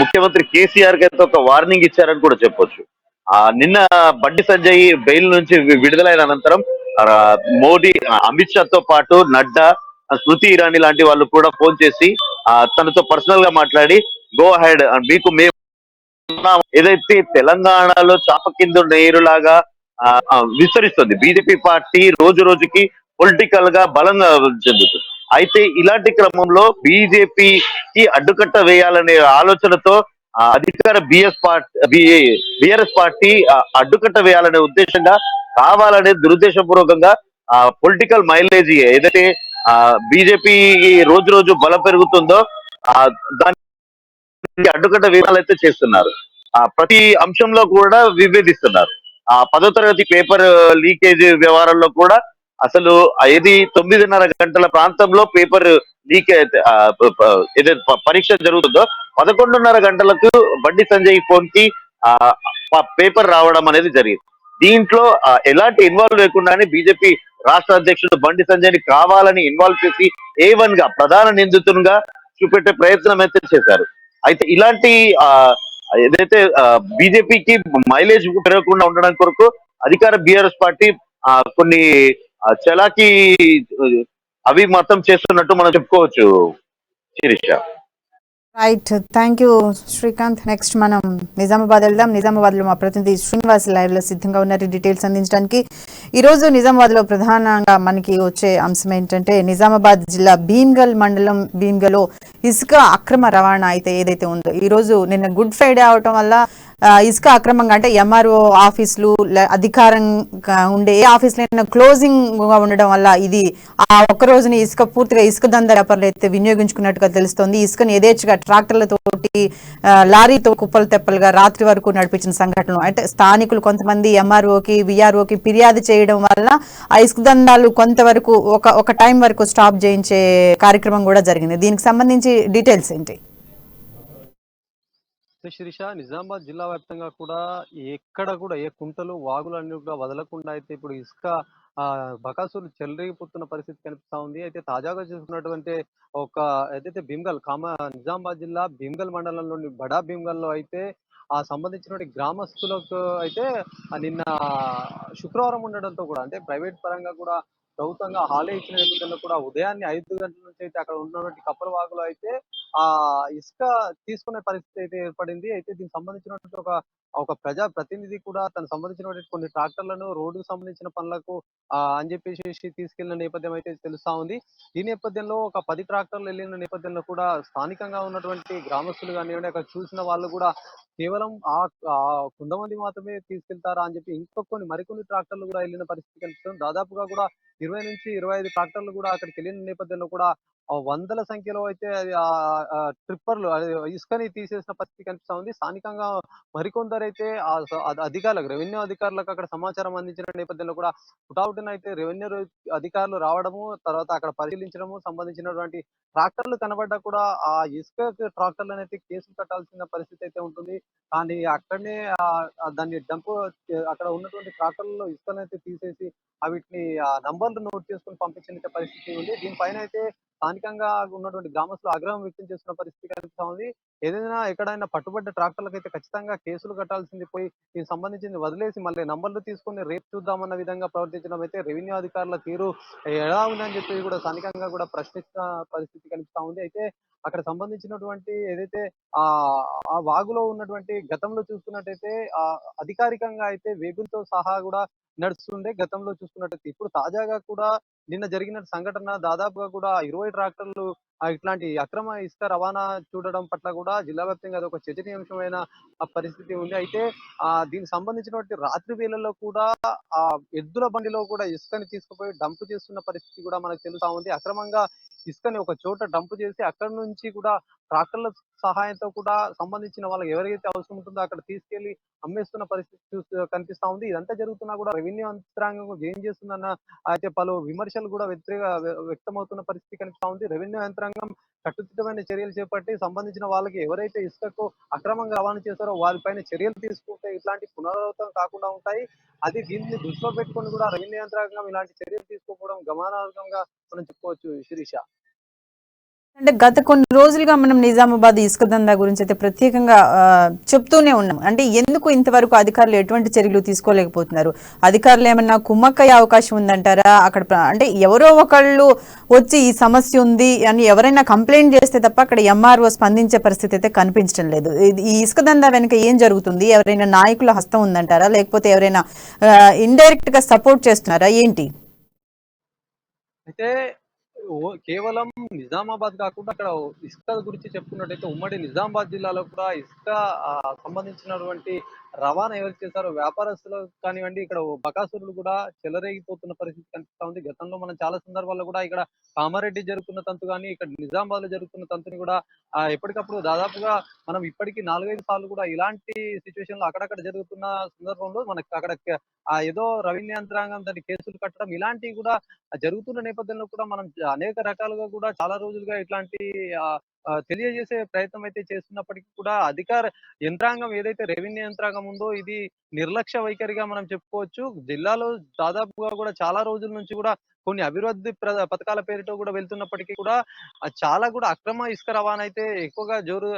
ముఖ్యమంత్రి కేసీఆర్ గారితో ఒక వార్నింగ్ ఇచ్చారని కూడా చెప్పొచ్చు. నిన్న బండి సంజయ్ బెయిల్ నుంచి విడుదలైన అనంతరం మోడీ, అమిత్ షా తో పాటు నడ్డా, స్మృతి ఇరానీ లాంటి వాళ్ళు కూడా ఫోన్ చేసి తనతో పర్సనల్ గా మాట్లాడి గో హెడ్ మీకు మేము ఏదైతే తెలంగాణలో చాప కింద నీరులాగా విస్తరిస్తుంది బీజేపీ పార్టీ, రోజు రోజుకి పొలిటికల్ గా బలంగా చెందుతుంది. అయితే ఇలాంటి క్రమంలో బీజేపీకి అడ్డుకట్ట వేయాలనే ఆలోచనతో అధికార బీఆర్ఎస్ పార్టీ అడ్డుకట్ట వేయాలనే ఉద్దేశంగా కావాలనే దురుద్దేశపూర్వకంగా పొలిటికల్ మైలేజ్ ఏదైతే బీజేపీ రోజు రోజు బలం పెరుగుతుందో దానికి అడ్డుకట్ట వేయాలైతే చేస్తున్నారు. ప్రతి అంశంలో కూడా విభేదిస్తున్నారు. 10వ తరగతి పేపర్ లీకేజ్ వ్యవహారంలో కూడా అసలు ఏది 9:30 గంటల ప్రాంతంలో పేపర్ లీక్ ఏదైతే పరీక్ష జరుగుతుందో 11:30 గంటలకు బండి సంజయ్ ఫోన్ కి పేపర్ రావడం అనేది జరిగింది. దీంట్లో ఎలాంటి ఇన్వాల్వ్ లేకుండానే బీజేపీ రాష్ట్ర అధ్యక్షుడు బండి సంజయ్ ని కావాలని ఇన్వాల్వ్ చేసి A1 గా ప్రధాన నిందితునిగా చూపెట్టే ప్రయత్నం అయితే చేశారు. అయితే ఇలాంటి ఏదైతే బీజేపీకి మైలేజ్ పెరగకుండా ఉండడం కొరకు అధికార బీఆర్ఎస్ పార్టీ కొన్ని చలాకీ అవి మొత్తం చేస్తున్నట్టు మనం చెప్పుకోవచ్చు Sirisha. Right, thank you Srikanth. Next మనం నిజామాబాద్ వెళ్దాం. నిజామాబాద్ లో మా ప్రతినిధి శ్రీనివాస్ లైవ్ లో సిద్ధంగా ఉన్నారు డీటెయిల్స్ అందించడానికి. ఈ రోజు నిజామాబాద్ లో ప్రధానంగా మనకి వచ్చే అంశం ఏంటంటే నిజామాబాద్ జిల్లా భీమ్గల్ మండలం భీమ్గల్లో ఇసుక అక్రమ రవాణా అయితే ఏదైతే ఉందో, ఈ రోజు నిన్న గుడ్ ఫ్రైడే అవటం వల్ల ఇసుక అక్రమంగా అంటే ఎంఆర్ఓ ఆఫీసులు అధికారంగా ఉండే ఏ ఆఫీసులైనా క్లోజింగ్ గా ఉండడం వల్ల ఇది ఆ ఒక్క రోజుని ఇసుక పూర్తిగా ఇసుక దందా వ్యాపారులు అయితే వినియోగించుకున్నట్టుగా తెలుస్తోంది. ఇసుకని యథేచ్ఛగా ట్రాక్టర్లతోటి లారీతో కుప్పలు తెప్పలుగా రాత్రి వరకు నడిపించిన సంఘటనలు అంటే స్థానికులు కొంతమంది ఎంఆర్ఓకి విఆర్ఓకి ఫిర్యాదు చేయడం వల్ల ఆ ఇసుక దందాలు కొంతవరకు ఒక టైం వరకు స్టాప్ చేయించే కార్యక్రమం కూడా జరిగింది. దీనికి సంబంధించి డీటెయిల్స్ ఏంటి? శిరీష, నిజామాబాద్ జిల్లా వ్యాప్తంగా కూడా ఎక్కడ కూడా ఏ కుంటలు వాగులు అన్ని కూడా వదలకుండా అయితే ఇప్పుడు ఇసుక బకాసులు చెలరేగిపోతున్న పరిస్థితి కనిపిస్తా ఉంది. అయితే తాజాగా చూసుకున్నటువంటి ఒక ఏదైతే నిజామాబాద్ జిల్లా భీమ్గల్ మండలంలోని బడా భీమ్గల్ లో అయితే సంబంధించినటువంటి గ్రామస్తులకు అయితే నిన్న శుక్రవారం ఉండడంతో కూడా అంటే ప్రైవేట్ పరంగా కూడా ప్రభుత్వంగా హాలీ ఇచ్చిన నేపథ్యంలో కూడా ఉదయాన్నే 5 గంటల నుంచి అయితే అక్కడ ఉన్నటువంటి కప్పల వాగులో అయితే ఇసుక తీసుకునే పరిస్థితి అయితే ఏర్పడింది. అయితే దీనికి సంబంధించినటువంటి ఒక ప్రజా ప్రతినిధి కూడా తనకు సంబంధించినటువంటి కొన్ని ట్రాక్టర్లను రోడ్డుకు సంబంధించిన పనులకు అని చెప్పేసి తీసుకెళ్లిన నేపథ్యం అయితే తెలుస్తా ఉంది. ఈ నేపథ్యంలో ఒక 10 ట్రాక్టర్లు వెళ్ళిన నేపథ్యంలో కూడా స్థానికంగా ఉన్నటువంటి గ్రామస్తులు కానివ్వండి, అక్కడ చూసిన వాళ్ళు కూడా కేవలం కొంతమంది మాత్రమే తీసుకెళ్తారా అని చెప్పి మరికొన్ని ట్రాక్టర్లు కూడా వెళ్ళిన పరిస్థితి కనిపిస్తుంది. దాదాపుగా కూడా 20 నుంచి 25 ట్రాక్టర్లు కూడా అక్కడికి వెళ్ళిన నేపథ్యంలో కూడా వందల సంఖ్యలో అయితే ట్రిప్పర్లు ఇసుకని తీసేసిన పరిస్థితి కనిపిస్తా ఉంది. స్థానికంగా మరికొందరైతే అధికారులకు రెవెన్యూ అధికారులకు అక్కడ సమాచారం అందించిన నేపథ్యంలో కూడా హుటాహుటిన అయితే రెవెన్యూ అధికారులు రావడము, తర్వాత అక్కడ పరిశీలించడము, సంబంధించినటువంటి ట్రాక్టర్లు కనబడ్డా కూడా ఆ ఇసుక ట్రాక్టర్లను అయితే కేసులు కట్టాల్సిన పరిస్థితి అయితే ఉంటుంది. కానీ అక్కడనే దాన్ని అక్కడ ఉన్నటువంటి ట్రాక్టర్లలో ఇసుకను అయితే తీసేసి వీటిని నంబర్లు నోట్ చేసుకుని పంపించిన పరిస్థితి ఉంది. దీనిపైన అయితే స్థానికంగా ఉన్నటువంటి గ్రామస్తులు ఆగ్రహం వ్యక్తం చేస్తున్న పరిస్థితి కనిపిస్తా ఉంది. ఏదైనా ఎక్కడైనా పట్టుబడ్డ ట్రాక్టర్లకు అయితే ఖచ్చితంగా కేసులు కట్టాల్సింది పోయి దీనికి సంబంధించింది వదిలేసి మళ్ళీ నంబర్లు తీసుకుని రేపు చూద్దామన్న విధంగా ప్రవర్తించడం అయితే రెవెన్యూ అధికారుల తీరు ఎలా ఉందని చెప్పి కూడా స్థానికంగా కూడా ప్రశ్నిస్తున్న పరిస్థితి కనిపిస్తా ఉంది. అయితే అక్కడ సంబంధించినటువంటి ఏదైతే ఆ వాగులో ఉన్నటువంటి గతంలో చూసుకున్నట్టయితే అధికారికంగా అయితే వేగులతో సహా కూడా నడుస్తుండే గతంలో చూసుకున్నట్టయితే ఇప్పుడు తాజాగా కూడా నిన్న జరిగిన సంఘటన దాదాపుగా కూడా 20 ట్రాక్టర్లు ఇట్లాంటి అక్రమ ఇసుక రవాణా చూడడం పట్ల కూడా జిల్లా వ్యాప్తంగా అది ఒక చర్చనీయాంశమైన పరిస్థితి ఉంది. అయితే దీనికి సంబంధించినటువంటి రాత్రి వేళల్లో కూడా ఎద్దుల బండిలో కూడా ఇసుకని తీసుకుపోయి డంప్ చేస్తున్న పరిస్థితి కూడా మనకు తెలుస్తా ఉంది. అక్రమంగా ఇసుకని ఒక చోట డంప్ చేసి అక్కడి నుంచి కూడా ట్రాక్టర్ల సహాయంతో కూడా సంబంధించిన వాళ్ళకి ఎవరికైతే అవసరం ఉంటుందో అక్కడ తీసుకెళ్లి అమ్మేస్తున్న పరిస్థితి కనిపిస్తా ఉంది. ఇదంతా జరుగుతున్నా కూడా రెవెన్యూ యంత్రాంగం ఏం చేస్తుందన్న అయితే పలు విమర్శలు కూడా వ్యక్తమవుతున్న పరిస్థితి కనిపిస్తా ఉంది. రెవెన్యూ యంత్రాంగం కట్టుదిట్టమైన చర్యలు చేపట్టి సంబంధించిన వాళ్ళకి ఎవరైతే ఇసుకకు అక్రమంగా రవాణా చేస్తారో వారిపైన చర్యలు తీసుకుంటే ఇట్లాంటి పునరావృతం కాకుండా ఉంటాయి. దీన్ని దృష్టిలో పెట్టుకొని కూడా రెవెన్యూ యంత్రాంగం ఇలాంటి చర్యలు తీసుకోవడం గమనార్హంగా మనం చెప్పుకోవచ్చు శిరీష. అంటే గత కొన్ని రోజులుగా మనం నిజామాబాద్ ఇసుక దందా గురించి అయితే ప్రత్యేకంగా చెప్తూనే ఉన్నాం. అంటే ఎందుకు ఇంతవరకు అధికారులు ఎటువంటి చర్యలు తీసుకోలేకపోతున్నారు? అధికారులు ఏమన్నా కుమ్మక్కయ్యే అవకాశం ఉందంటారా? అక్కడ అంటే ఎవరో ఒకళ్ళు వచ్చి ఈ సమస్య ఉంది అని ఎవరైనా కంప్లైంట్ చేస్తే తప్ప అక్కడ ఎంఆర్ఓ స్పందించే పరిస్థితి అయితే కనిపించడం లేదు. ఈ ఇసుక దందా వెనుక ఏం జరుగుతుంది? ఎవరైనా నాయకుల హస్తం ఉందంటారా, లేకపోతే ఎవరైనా ఇండైరెక్ట్ గా సపోర్ట్ చేస్తున్నారా ఏంటి? అయితే కేవలం నిజామాబాద్ కాకుండా అక్కడ ఇసుక గురించి చెప్పుకున్నట్టయితే ఉమ్మడి నిజామాబాద్ జిల్లాలో కూడా ఇసుక సంబంధించినటువంటి రవాణా ఎవరు చేశారో వ్యాపారస్తులు కానివ్వండి, ఇక్కడ బకాసురులు కూడా చెలరేగిపోతున్న పరిస్థితి కనిపిస్తా ఉంది. గతంలో మనం చాలా సందర్భాల్లో కూడా ఇక్కడ కామారెడ్డి జరుగుతున్న తంతు కానీ ఇక్కడ నిజామాబాద్ లో జరుగుతున్న తంతుని కూడా ఎప్పటికప్పుడు దాదాపుగా మనం ఇప్పటికీ 4-5 సార్లు కూడా ఇలాంటి సిచ్యువేషన్ లో అక్కడక్కడ జరుగుతున్న సందర్భంలో మనకి అక్కడ ఏదో రెవెన్యూ యంత్రాంగం దాన్ని కేసులు కట్టడం ఇలాంటివి కూడా జరుగుతున్న నేపథ్యంలో కూడా మనం అనేక రకాలుగా కూడా చాలా రోజులుగా ఇట్లాంటి తెలియజేసే ప్రయత్నం అయితే చేస్తున్నప్పటికీ కూడా అధికార యంత్రాంగం ఏదైతే రెవెన్యూ యంత్రాంగం ఉందో ఇది నిర్లక్ష్య వైఖరిగా మనం చెప్పుకోవచ్చు. జిల్లాలో దాదాపుగా కూడా చాలా రోజుల నుంచి కూడా కొన్ని అభివృద్ధి పథకాల పేరుతో కూడా వెళ్తున్నప్పటికీ కూడా చాలా కూడా అక్రమ ఇసుక రవాణా అయితే ఎక్కువగా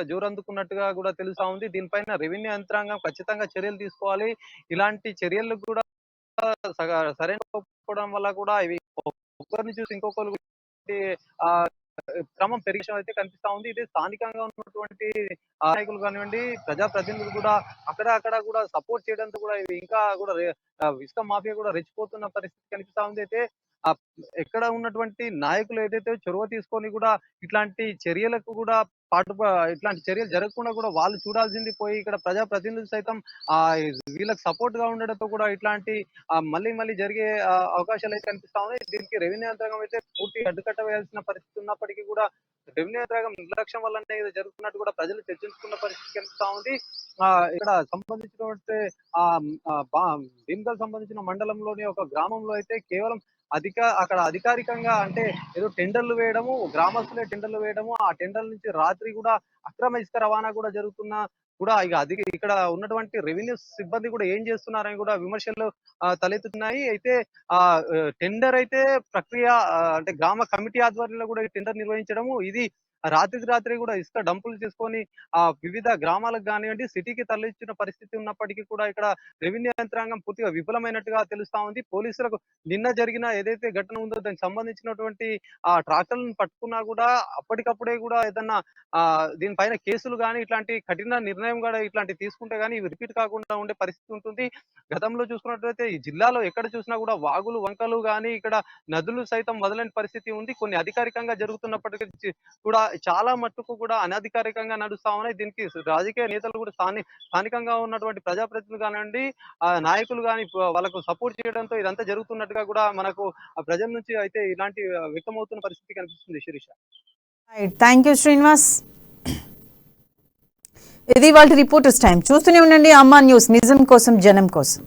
జోరందుకున్నట్టుగా కూడా తెలుస్తా ఉంది. దీనిపైన రెవెన్యూ యంత్రాంగం ఖచ్చితంగా చర్యలు తీసుకోవాలి. ఇలాంటి చర్యలు కూడా సరైన వల్ల కూడా ఇవి ఒకరిని చూసి ఇంకొకరు ఆ క్రమం పెరిగే అయితే కనిపిస్తా ఉంది. ఇది స్థానికంగా ఉన్నటువంటి నాయకులు కానివ్వండి, ప్రజాప్రతినిధులు కూడా అక్కడ కూడా సపోర్ట్ చేయడంతో కూడా ఇవి ఇంకా కూడా ఇసుక మాఫియా కూడా రెచ్చిపోతున్న పరిస్థితి కనిపిస్తా ఉంది. అయితే ఎక్కడ ఉన్నటువంటి నాయకులు ఏదైతే చొరవ తీసుకొని కూడా ఇట్లాంటి చర్యలకు కూడా ఇట్లాంటి చర్యలు జరగకుండా కూడా వాళ్ళు చూడాల్సింది పోయి ఇక్కడ ప్రజాప్రతినిధులు సైతం వీళ్ళకి సపోర్ట్ గా ఉండడంతో కూడా ఇట్లాంటి మళ్ళీ జరిగే అవకాశాలు అయితే కనిపిస్తా ఉన్నాయి. దీనికి రెవెన్యూ యంత్రాంగం అయితే పూర్తిగా అడ్డుకట్ట వేయాల్సిన పరిస్థితి ఉన్నప్పటికీ కూడా రెవెన్యూ యంత్రాంగం నిర్లక్ష్యం వల్లనే ఇది జరుగుతున్నట్టు కూడా ప్రజలు చర్చించుకున్న పరిస్థితి కనిపిస్తా ఉంది. ఇక్కడ సంబంధించినటువంటి భీమ్గల్ సంబంధించిన మండలంలోని ఒక గ్రామంలో అయితే కేవలం అక్కడ అధికారికంగా అంటే ఏదో టెండర్లు వేయడము, గ్రామస్తులే టెండర్లు వేయడము, ఆ టెండర్ల నుంచి రాత్రి కూడా అక్రమ ఇసుక రవాణా కూడా జరుగుతున్న కూడా ఇక్కడ ఉన్నటువంటి రెవెన్యూ సిబ్బంది కూడా ఏం చేస్తున్నారని కూడా విమర్శలు తలెత్తుతున్నాయి. అయితే టెండర్ అయితే ప్రక్రియ అంటే గ్రామ కమిటీ ఆధ్వర్యంలో కూడా టెండర్ నిర్వహించడము, ఇది రాత్రికి రాత్రి కూడా ఇసుక డంపులు చేసుకొని వివిధ గ్రామాలకు కానివ్వండి సిటీకి తరలించిన పరిస్థితి ఉన్నప్పటికీ కూడా ఇక్కడ రెవెన్యూ యంత్రాంగం పూర్తిగా విఫలమైనట్టుగా తెలుస్తా ఉంది. పోలీసులకు నిన్న జరిగిన ఏదైతే ఘటన ఉందో దానికి సంబంధించినటువంటి ట్రాక్టర్లను పట్టుకున్నా కూడా అప్పటికప్పుడే కూడా ఏదన్నా దీనిపైన కేసులు కానీ ఇట్లాంటి కఠిన నిర్ణయం కూడా ఇట్లాంటి తీసుకుంటే గానీ ఇవి రిపీట్ కాకుండా ఉండే పరిస్థితి ఉంటుంది. గతంలో చూసుకున్నట్లయితే ఈ జిల్లాలో ఎక్కడ చూసినా కూడా వాగులు వంకలు కానీ ఇక్కడ నదులు సైతం వదలని పరిస్థితి ఉంది. కొన్ని అధికారికంగా జరుగుతున్నప్పటికీ కూడా చాలా మట్టుకు కూడా అనధికారికంగా నడుస్తా ఉన్నాయి. దీనికి రాజకీయ నేతలు కూడా స్థానికంగా ఉన్నటువంటి ప్రజాప్రతినిధులు కానివ్వండి, నాయకులు కానీ వాళ్ళకు సపోర్ట్ చేయడంతో ఇదంతా జరుగుతున్నట్టుగా కూడా మనకు ప్రజల నుంచి అయితే ఇలాంటి వ్యక్తమవుతున్న పరిస్థితి కనిపిస్తుంది. Sirisha, thank you Srinivas. ఇది వాళ్ళ రిపోర్టర్స్ టైం. చూస్తూనే ఉండండి అమ్మా న్యూస్, నిజం కోసం జనం కోసం.